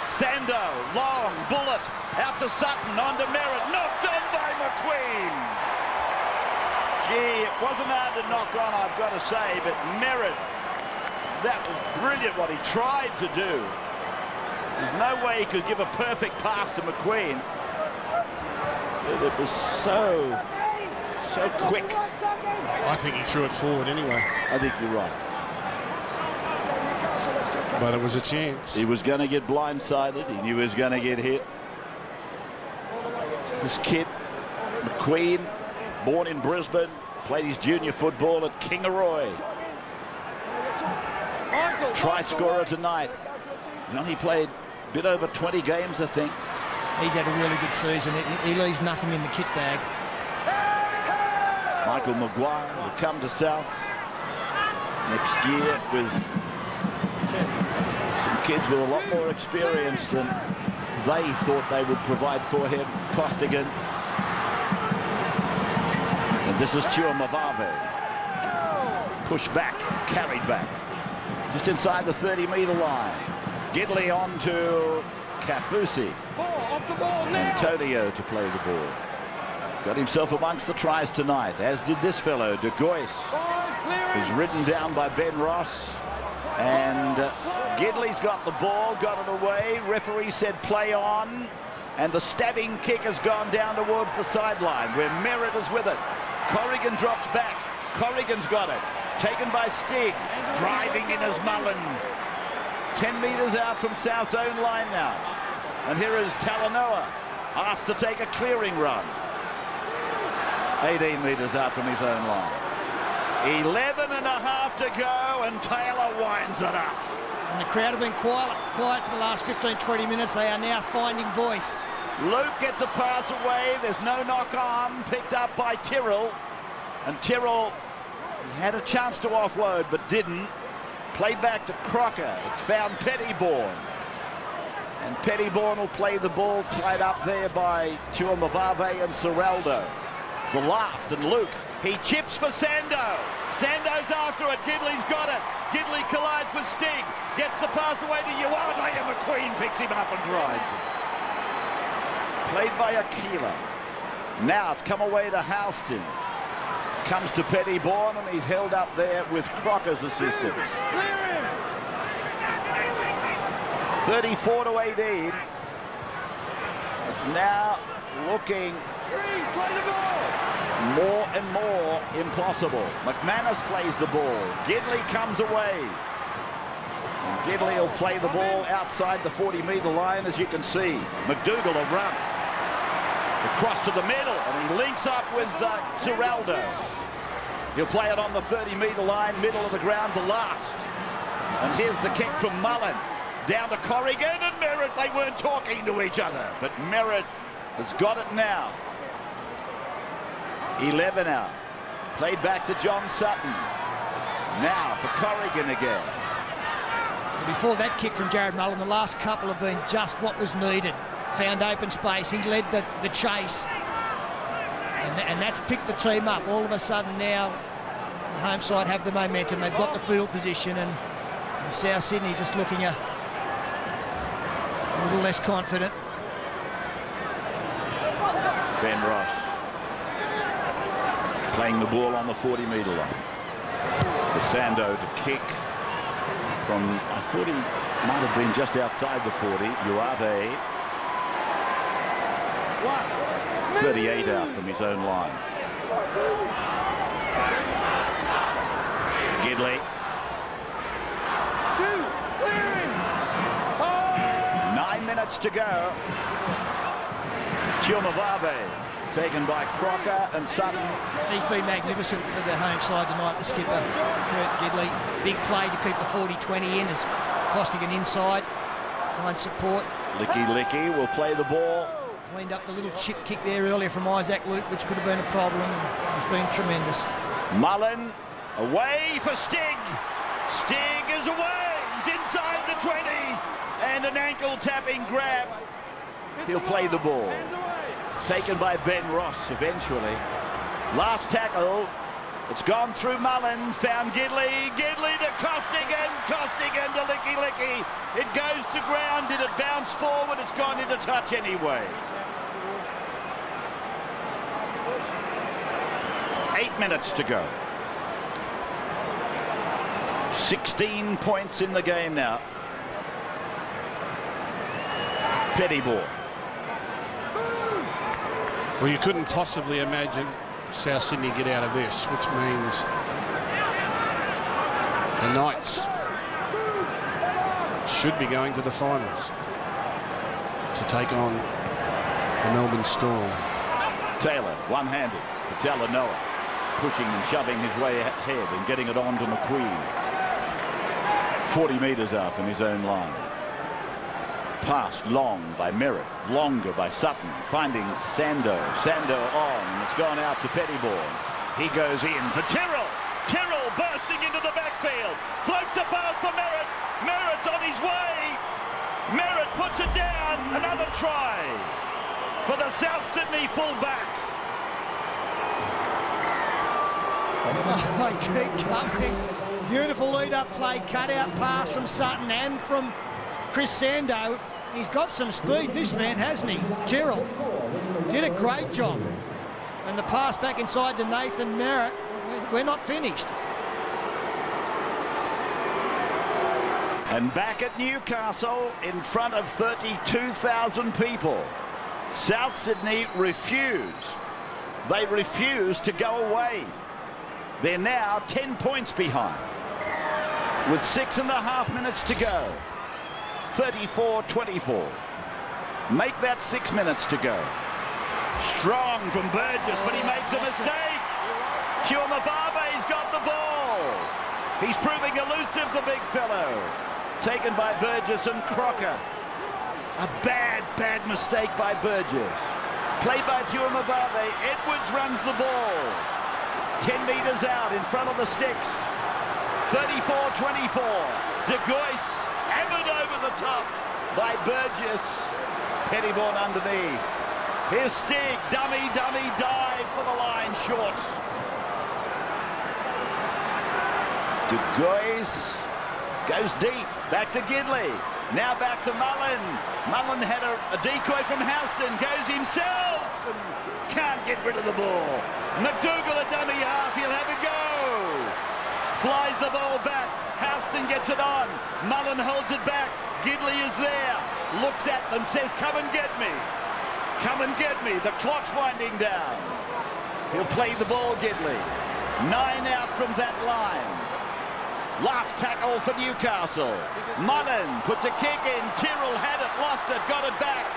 Sando, long, bullet, out to Sutton, on to Merritt, knocked on by McQueen. Gee, it wasn't hard to knock on, I've got to say, but Merritt, that was brilliant what he tried to do. There's no way he could give a perfect pass to McQueen. It was so quick. I think he threw it forward anyway. I think you're right. But it was a chance. He was going to get blindsided. He knew he was going to get hit. This kid, McQueen, born in Brisbane, played his junior football at Kingaroy. Try scorer tonight. He's only played a bit over 20 games, I think. He's had a really good season. He leaves nothing in the kit bag. Michael Maguire will come to South next year with some kids with a lot more experience than they thought they would provide for him. Costigan. And this is Tuamavave. Pushed back, carried back. Just inside the 30-metre line. Gidley on to Kafusi. Antonio to play the ball. Got himself amongst the tries tonight, as did this fellow, De Gois, who's ridden down by Ben Ross. And Gidley's got the ball, got it away. Referee said play on. And the stabbing kick has gone down towards the sideline, where Merritt is with it. Corrigan drops back. Corrigan's got it. Taken by Stig. Driving in as Mullen. 10 metres out from South's own line now. And here is Talanoa, asked to take a clearing run. 18 metres out from his own line. 11 and a half to go, and Taylor winds it up. And the crowd have been quiet for the last 15-20 minutes. They are now finding voice. Luke gets a pass away. There's no knock on. Picked up by Tyrrell. And Tyrrell had a chance to offload, but didn't. Played back to Crocker. It's found Pettybourne. And Pettybourne will play the ball tied up there by Tuamavave and Serraldo. The last, and Luke, he chips for Sando. Sando's after it. Gidley's got it. Gidley collides with Stig. Gets the pass away to Uarte, and McQueen picks him up and drives it. Played by Aquila. Now it's come away to Houston. Comes to Pettybourne, and he's held up there with Crocker's assistance. 34-18. It's now looking more and more impossible. McManus plays the ball. Gidley comes away. And Gidley will play the ball outside the 40-metre line, as you can see. McDougall will run. Across to the middle, and he links up with Serraldo. He'll play it on the 30-metre line, middle of the ground, the last. And here's the kick from Mullen. Down to Corrigan and Merritt. They weren't talking to each other, but Merritt has got it now. 11 out. Played back to John Sutton. Now for Corrigan again. Before that kick from Jared Mullen, the last couple have been just what was needed. Found open space, he led the chase. And that's picked the team up. All of a sudden now, the home side have the momentum. They've got the field position, and South Sydney just looking a little less confident. Ben Ross playing the ball on the 40-metre line. For Sando to kick from, I thought he might have been just outside the 40. Uarte 38 out from his own line. Gidley. 9 minutes to go. Chiomavabe taken by Crocker and Sutton. He's been magnificent for the home side tonight, the skipper, Kurt Gidley. Big play to keep the 40-20 in as Costigan inside. Find support. Licky will play the ball. Cleaned up the little chip kick there earlier from Isaac Luke, which could have been a problem. He's been tremendous. Mullen away for Stig. Stig is away. He's inside the 20. And an ankle tapping grab. He'll play the ball. Taken by Ben Ross eventually. Last tackle. It's gone through Mullen. Found Gidley. Gidley to Costigan. Costigan to Licky. It goes to ground. Did it bounce forward? It's gone into touch anyway. 8 minutes to go. 16 points in the game now. Pettibor. Well, you couldn't possibly imagine South Sydney get out of this, which means the Knights should be going to the finals to take on the Melbourne Storm. Taylor, one-handed for Talanoa, pushing and shoving his way ahead and getting it on to McQueen. 40 metres out from his own line. Passed long by Merritt, longer by Sutton, finding Sando. Sando on, and it's gone out to Pettibor. He goes in for Tyrrell. Tyrrell bursting into the backfield. Floats a pass for Merritt. Merritt's on his way. Merritt puts it down. Another try for the South Sydney fullback. They keep coming. Beautiful lead-up play, cut-out pass from Sutton and from Chris Sando. He's got some speed, this man, hasn't he? Tyrrell did a great job. And the pass back inside to Nathan Merritt. We're not finished. And back at Newcastle in front of 32,000 people. South Sydney refuse. They refuse to go away. They're now 10 points behind with 6.5 minutes to go. 34-24. Make that 6 minutes to go. Strong from Burgess, but he makes a mistake. Chiomavabe's got the ball. He's proving elusive, the big fellow. Taken by Burgess and Crocker. A bad mistake by Burgess. Played by Chiomavabe. Edwards runs the ball. 10 metres out in front of the sticks. 34-24. De Gois hammered over the top by Burgess. Pettibor underneath. Here's Stig. Dummy dive for the line short. De Gois goes deep. Back to Gidley. Now back to Mullen. Mullen had a decoy from Houston. Goes himself and can't get rid of the ball. McDougall a dummy half. He'll have a go. Flies the ball back. Houston gets it on. Mullen holds it back. Gidley is there. Looks at them. Says, come and get me. Come and get me. The clock's winding down. He'll play the ball, Gidley. 9 out from that line. Last tackle for Newcastle. Mullen puts a kick in. Tyrrell had it, lost it, got it back.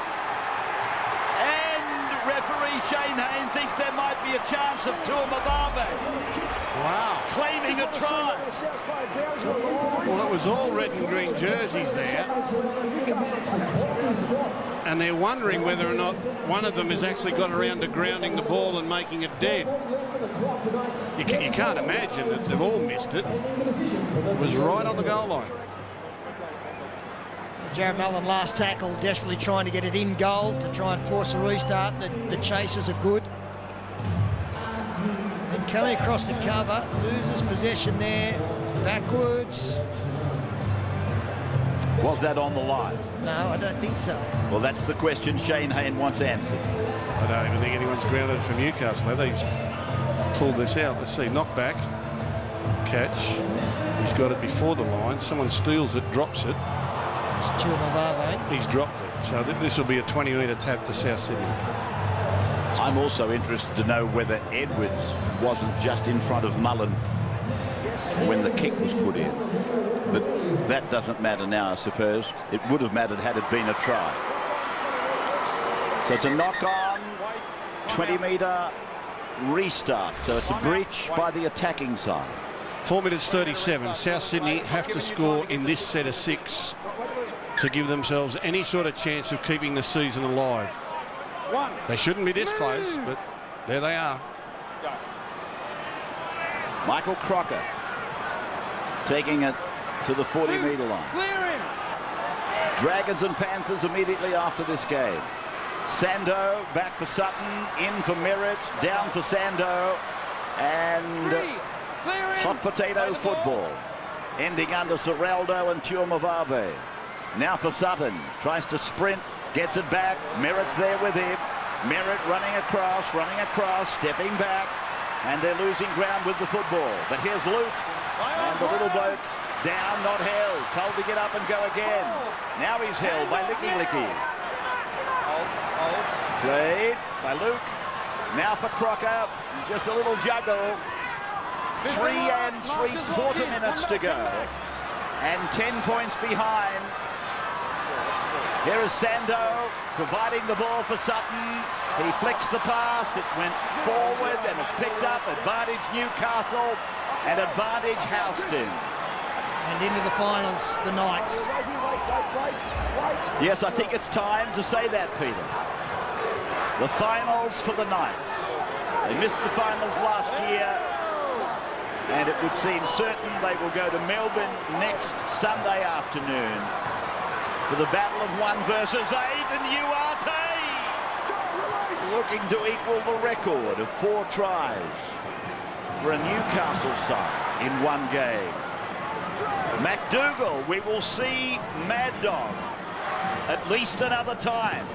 And referee Shayne Hayne thinks there might be a chance of Chiomavabe. Wow. Claiming a try. Well, it was all red and green jerseys there. And they're wondering whether or not one of them has actually got around to grounding the ball and making it dead. You can't imagine that they've all missed it. It was right on the goal line. Jared Mullen last tackle, desperately trying to get it in goal to try and force a restart. The chasers are good. And coming across the cover, loses possession there, backwards. Was that on the line? No, I don't think so. Well, that's the question Shayne Hayne wants answered. I don't even think anyone's grounded for Newcastle. They've pulled this out. Let's see, knockback, catch. He's got it before the line. Someone steals it, drops it. It's Tuamavave. He's dropped it. So this will be a 20-metre tap to South Sydney. I'm also interested to know whether Edwards wasn't just in front of Mullen when the kick was put in. But that doesn't matter now, I suppose. It would have mattered had it been a try. So it's a knock-on, 20-metre restart. So it's a breach by the attacking side. 4 minutes 37. South Sydney have to score in this set of 6 to give themselves any sort of chance of keeping the season alive. They shouldn't be this close, but there they are. Michael Crocker taking it to the 40-metre line. Dragons and Panthers immediately after this game. Sando back for Sutton, in for Merritt, down for Sando, and hot potato football ending under Serraldo and Tuamavave. Now for Sutton, tries to sprint, gets it back. Merritt's there with him. Merritt running across, stepping back, and they're losing ground with the football. But here's Luke, and the little bloke down, not held, told to get up and go again. Now he's held by Licky Licky. Played by Luke. Now for Crocker, just a little juggle. 3 3/4 minutes to go, and 10 points behind. Here is Sando providing the ball for Sutton. He flicks the pass, it went forward and it's picked up. Advantage Newcastle and advantage Houston. And into the finals, the Knights. Yes, I think it's time to say that, Peter. The finals for the Knights. They missed the finals last year, and it would seem certain they will go to Melbourne next Sunday afternoon for the battle of 1 versus 8, and Uarte looking to equal the record of 4 tries for a Newcastle side in 1 game. McDougall, we will see Mad Dog at least another time.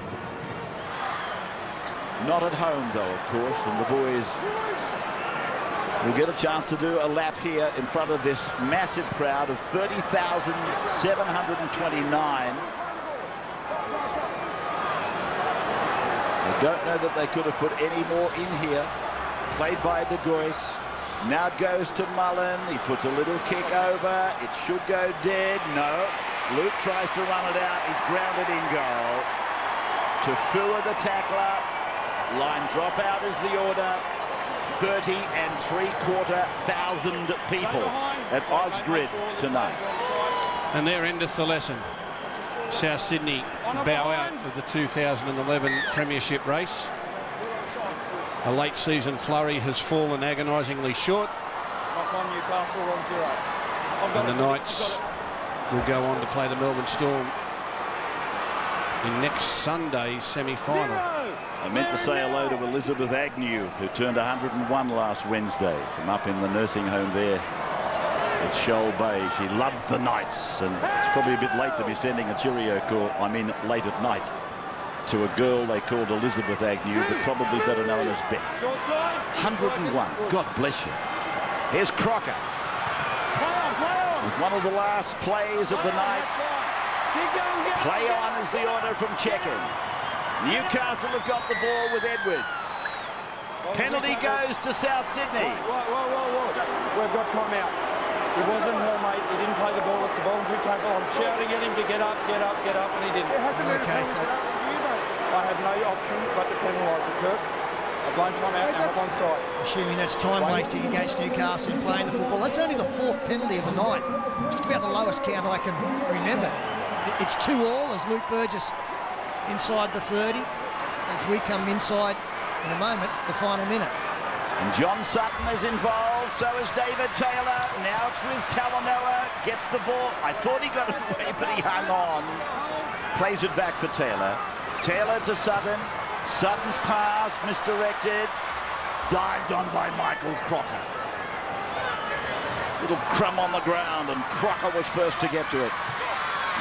Not at home though, of course, and the boys will get a chance to do a lap here in front of this massive crowd of 30,729. I don't know that they could have put any more in here. Played by De Gois. Now it goes to Mullen. He puts a little kick over. It should go dead. No. Luke tries to run it out. He's grounded in goal. Tafua the tackler. Line dropout is the order. 30,75 people at Ausgrid tonight. And there endeth the lesson. South Sydney bow out of the 2011 Premiership race. A late season flurry has fallen agonisingly short. And the Knights will go on to play the Melbourne Storm in next Sunday's semi-final. I meant to say hello to Elizabeth Agnew, who turned 101 last Wednesday from up in the nursing home there at Shoal Bay. She loves the Knights, and it's probably a bit late to be sending a cheerio call, I mean late at night, to a girl they called Elizabeth Agnew, but probably better known as Bet. 101, God bless you. Here's Crocker. It was one of the last plays of the night. Play on is the order from Cecchin. Newcastle have got the ball with Edwards. Penalty goes to South Sydney. We've got time out. It wasn't her, mate. He didn't play the ball. It's a voluntary tackle. I'm shouting at him to get up, and he didn't. Okay, so I have no option but to penalise it, Kirk. I've blown time out and I'm onside. assuming that's time wasting against Newcastle in playing the football. That's only the 4th penalty of the night. Just about the lowest count I can remember. It's 2-2 as Luke Burgess inside the 30. As we come inside in a moment, the final minute. And John Sutton is involved, so is David Taylor. Now it's with Talanoa, gets the ball. I thought he got it away, but he hung on. Plays it back for Taylor. Taylor to Sutton. Sutton's pass, misdirected. Dived on by Michael Crocker. Little crumb on the ground, and Crocker was first to get to it.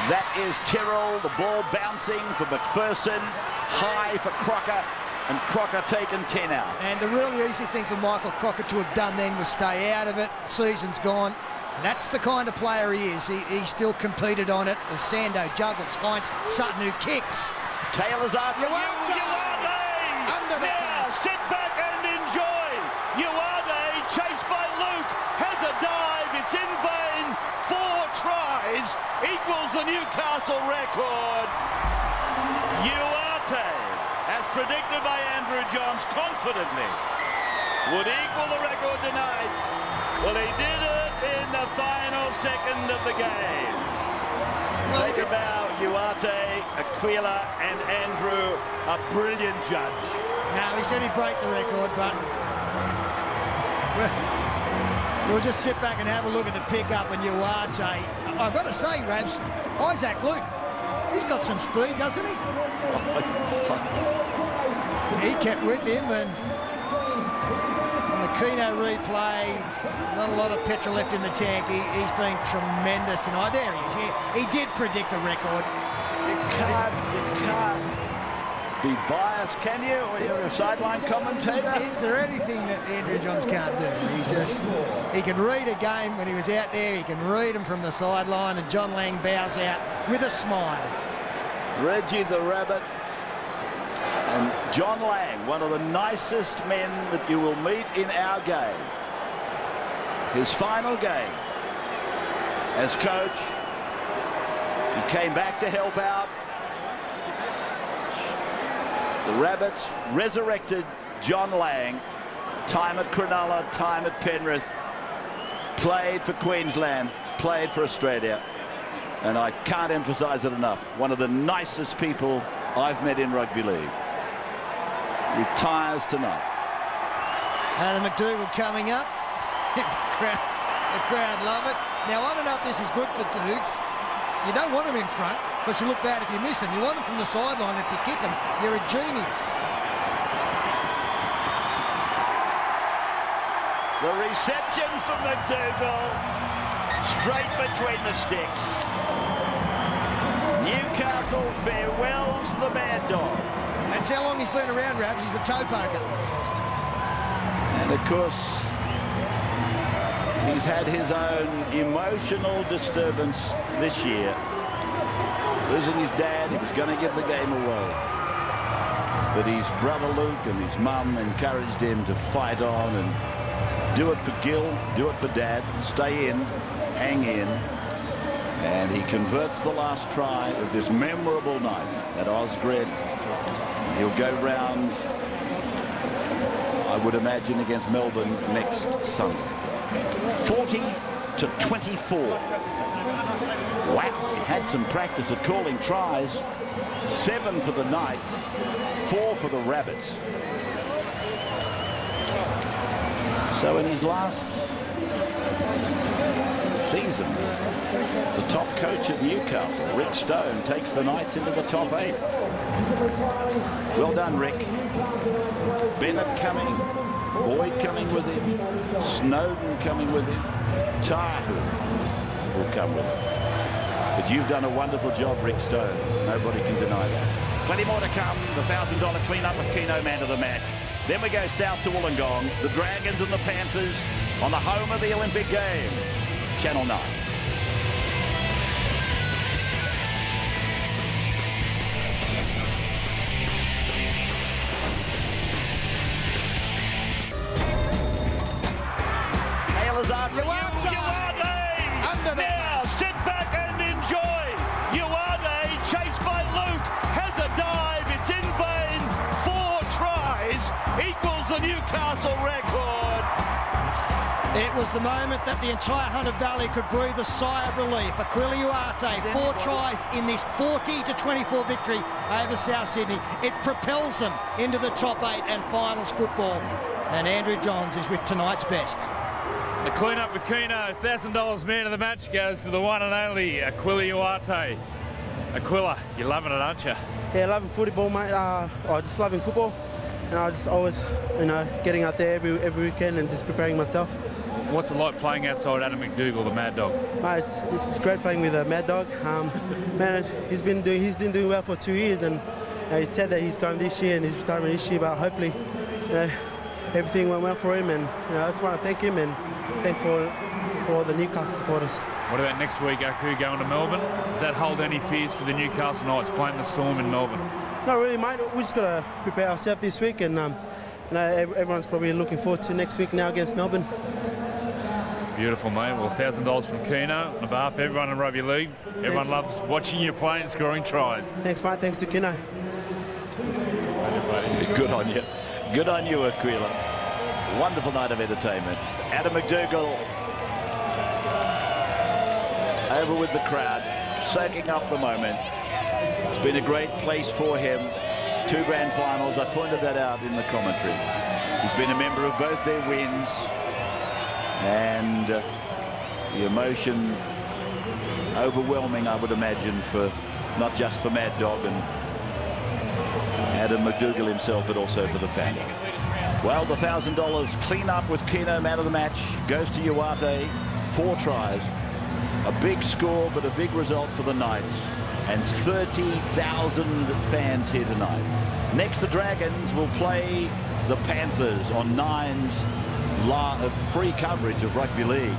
That is Tyrrell, the ball bouncing for McPherson. High for Crocker, and Crocker taken 10 out. And the really easy thing for Michael Crocker to have done then was stay out of it. Season's gone. That's the kind of player he is. He still competed on it as Sando juggles, finds Sutton who kicks. Taylor's up. Uarte! Under the now, pass. sit back and enjoy. Uarte, chased by Luke, has a dive. It's in vain. 4 tries equals the Newcastle record. Uarte, as predicted by Andrew Johns confidently, would equal the record tonight. Well, he did it in the final second of the game. Take a bow, Uarte, Aquila and Andrew, a brilliant judge. No, he said he'd break the record, but we'll just sit back and have a look at the pickup and Uarte. I've got to say, Rabs, Isaac Luke, he's got some speed, doesn't he? He kept with him, and on the Keno replay, not a lot of petrol left in the tank. He's been tremendous tonight. There he is. He did predict a record. You can't be biased, can you? When you're a sideline commentator. Is there anything that Andrew Johns can't do? He can read a game when he was out there. He can read them from the sideline, and John Lang bows out with a smile. Reggie the Rabbit and John Lang, one of the nicest men that you will meet in our game. His final game as coach. He came back to help out. The Rabbits resurrected John Lang. Time at Cronulla, time at Penrith. Played for Queensland, played for Australia. And I can't emphasise it enough. One of the nicest people I've met in rugby league. Retires tonight. Adam McDougall coming up. The crowd love it. Now, I don't know if this is good for Dukes. You don't want him in front, because you look bad if you miss him. You want him from the sideline. If you kick him, you're a genius. The reception from McDougall, straight between the sticks. Newcastle farewells the Mad Dog. That's how long he's been around, Rabs. He's a toe poker. And of course, he's had his own emotional disturbance this year. Losing his dad, he was going to give the game away. But his brother Luke and his mum encouraged him to fight on and do it for Gil, do it for Dad, stay in, hang in. And he converts the last try of this memorable night at Ausgrid. He'll go round, I would imagine, against Melbourne next Sunday. 40-24. Wow, he had some practice at calling tries. 7 for the Knights, 4 for the Rabbits. So in his last seasons, the top coach at Newcastle, Rick Stone, takes the Knights into the top 8. Well done, Rick. Bennett coming, Boyd coming with him, Snowden coming with him, Tahu will come with him. But you've done a wonderful job, Rick Stone. Nobody can deny that. Plenty more to come. The $1,000 clean-up with Keno man of the match. Then we go south to Wollongong. The Dragons and the Panthers on the home of the Olympic Games. Channel 9. Taylor's up. Uarte! Under the now, pass. sit back and enjoy. Uarte, chased by Luke, has a dive. It's in vain. 4 tries equals the Newcastle record. It was the moment that the entire Hunter Valley could breathe a sigh of relief. Aquila Uarte, 4 tries in this 40-24 victory over South Sydney. It propels them into the top 8 and finals football. And Andrew Johns is with tonight's best. The clean-up with Keno, $1,000 man of the match goes to the one and only Aquila Uarte. Aquila, you're loving it, aren't you? Yeah, loving football, mate. Just loving football. And I just always, getting out there every weekend and just preparing myself. What's it like playing outside Adam McDougall, the Mad Dog? Mate, it's great playing with a Mad Dog. Man, he's been doing well for 2 years, and he said that he's going this year and he's retiring this year. But hopefully, everything went well for him, and I just want to thank him and thank for the Newcastle supporters. What about next week, Aku going to Melbourne? Does that hold any fears for the Newcastle Knights playing the Storm in Melbourne? Not really, mate. We just got to prepare ourselves this week, and everyone's probably looking forward to next week now against Melbourne. Beautiful, mate. Well, $1,000 from Keno on behalf of everyone in rugby league. Everyone loves watching you play and scoring tries. Thanks, mate. Thanks to Keno. Good on you. Good on you, Aquila. Wonderful night of entertainment. Adam McDougall over with the crowd, soaking up the moment. It's been a great place for him. 2 grand finals. I pointed that out in the commentary. He's been a member of both their wins. And the emotion overwhelming, I would imagine, for not just for Mad Dog and Adam McDougall himself, but also for the family. Well, the $1,000 clean up with Keno, man of the match, goes to Uarte. 4 tries. A big score, but a big result for the Knights. And 30,000 fans here tonight. Next, the Dragons will play the Panthers on 9's free coverage of rugby league.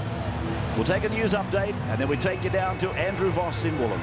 We'll take a news update, and then we take you down to Andrew Voss in Wollongong.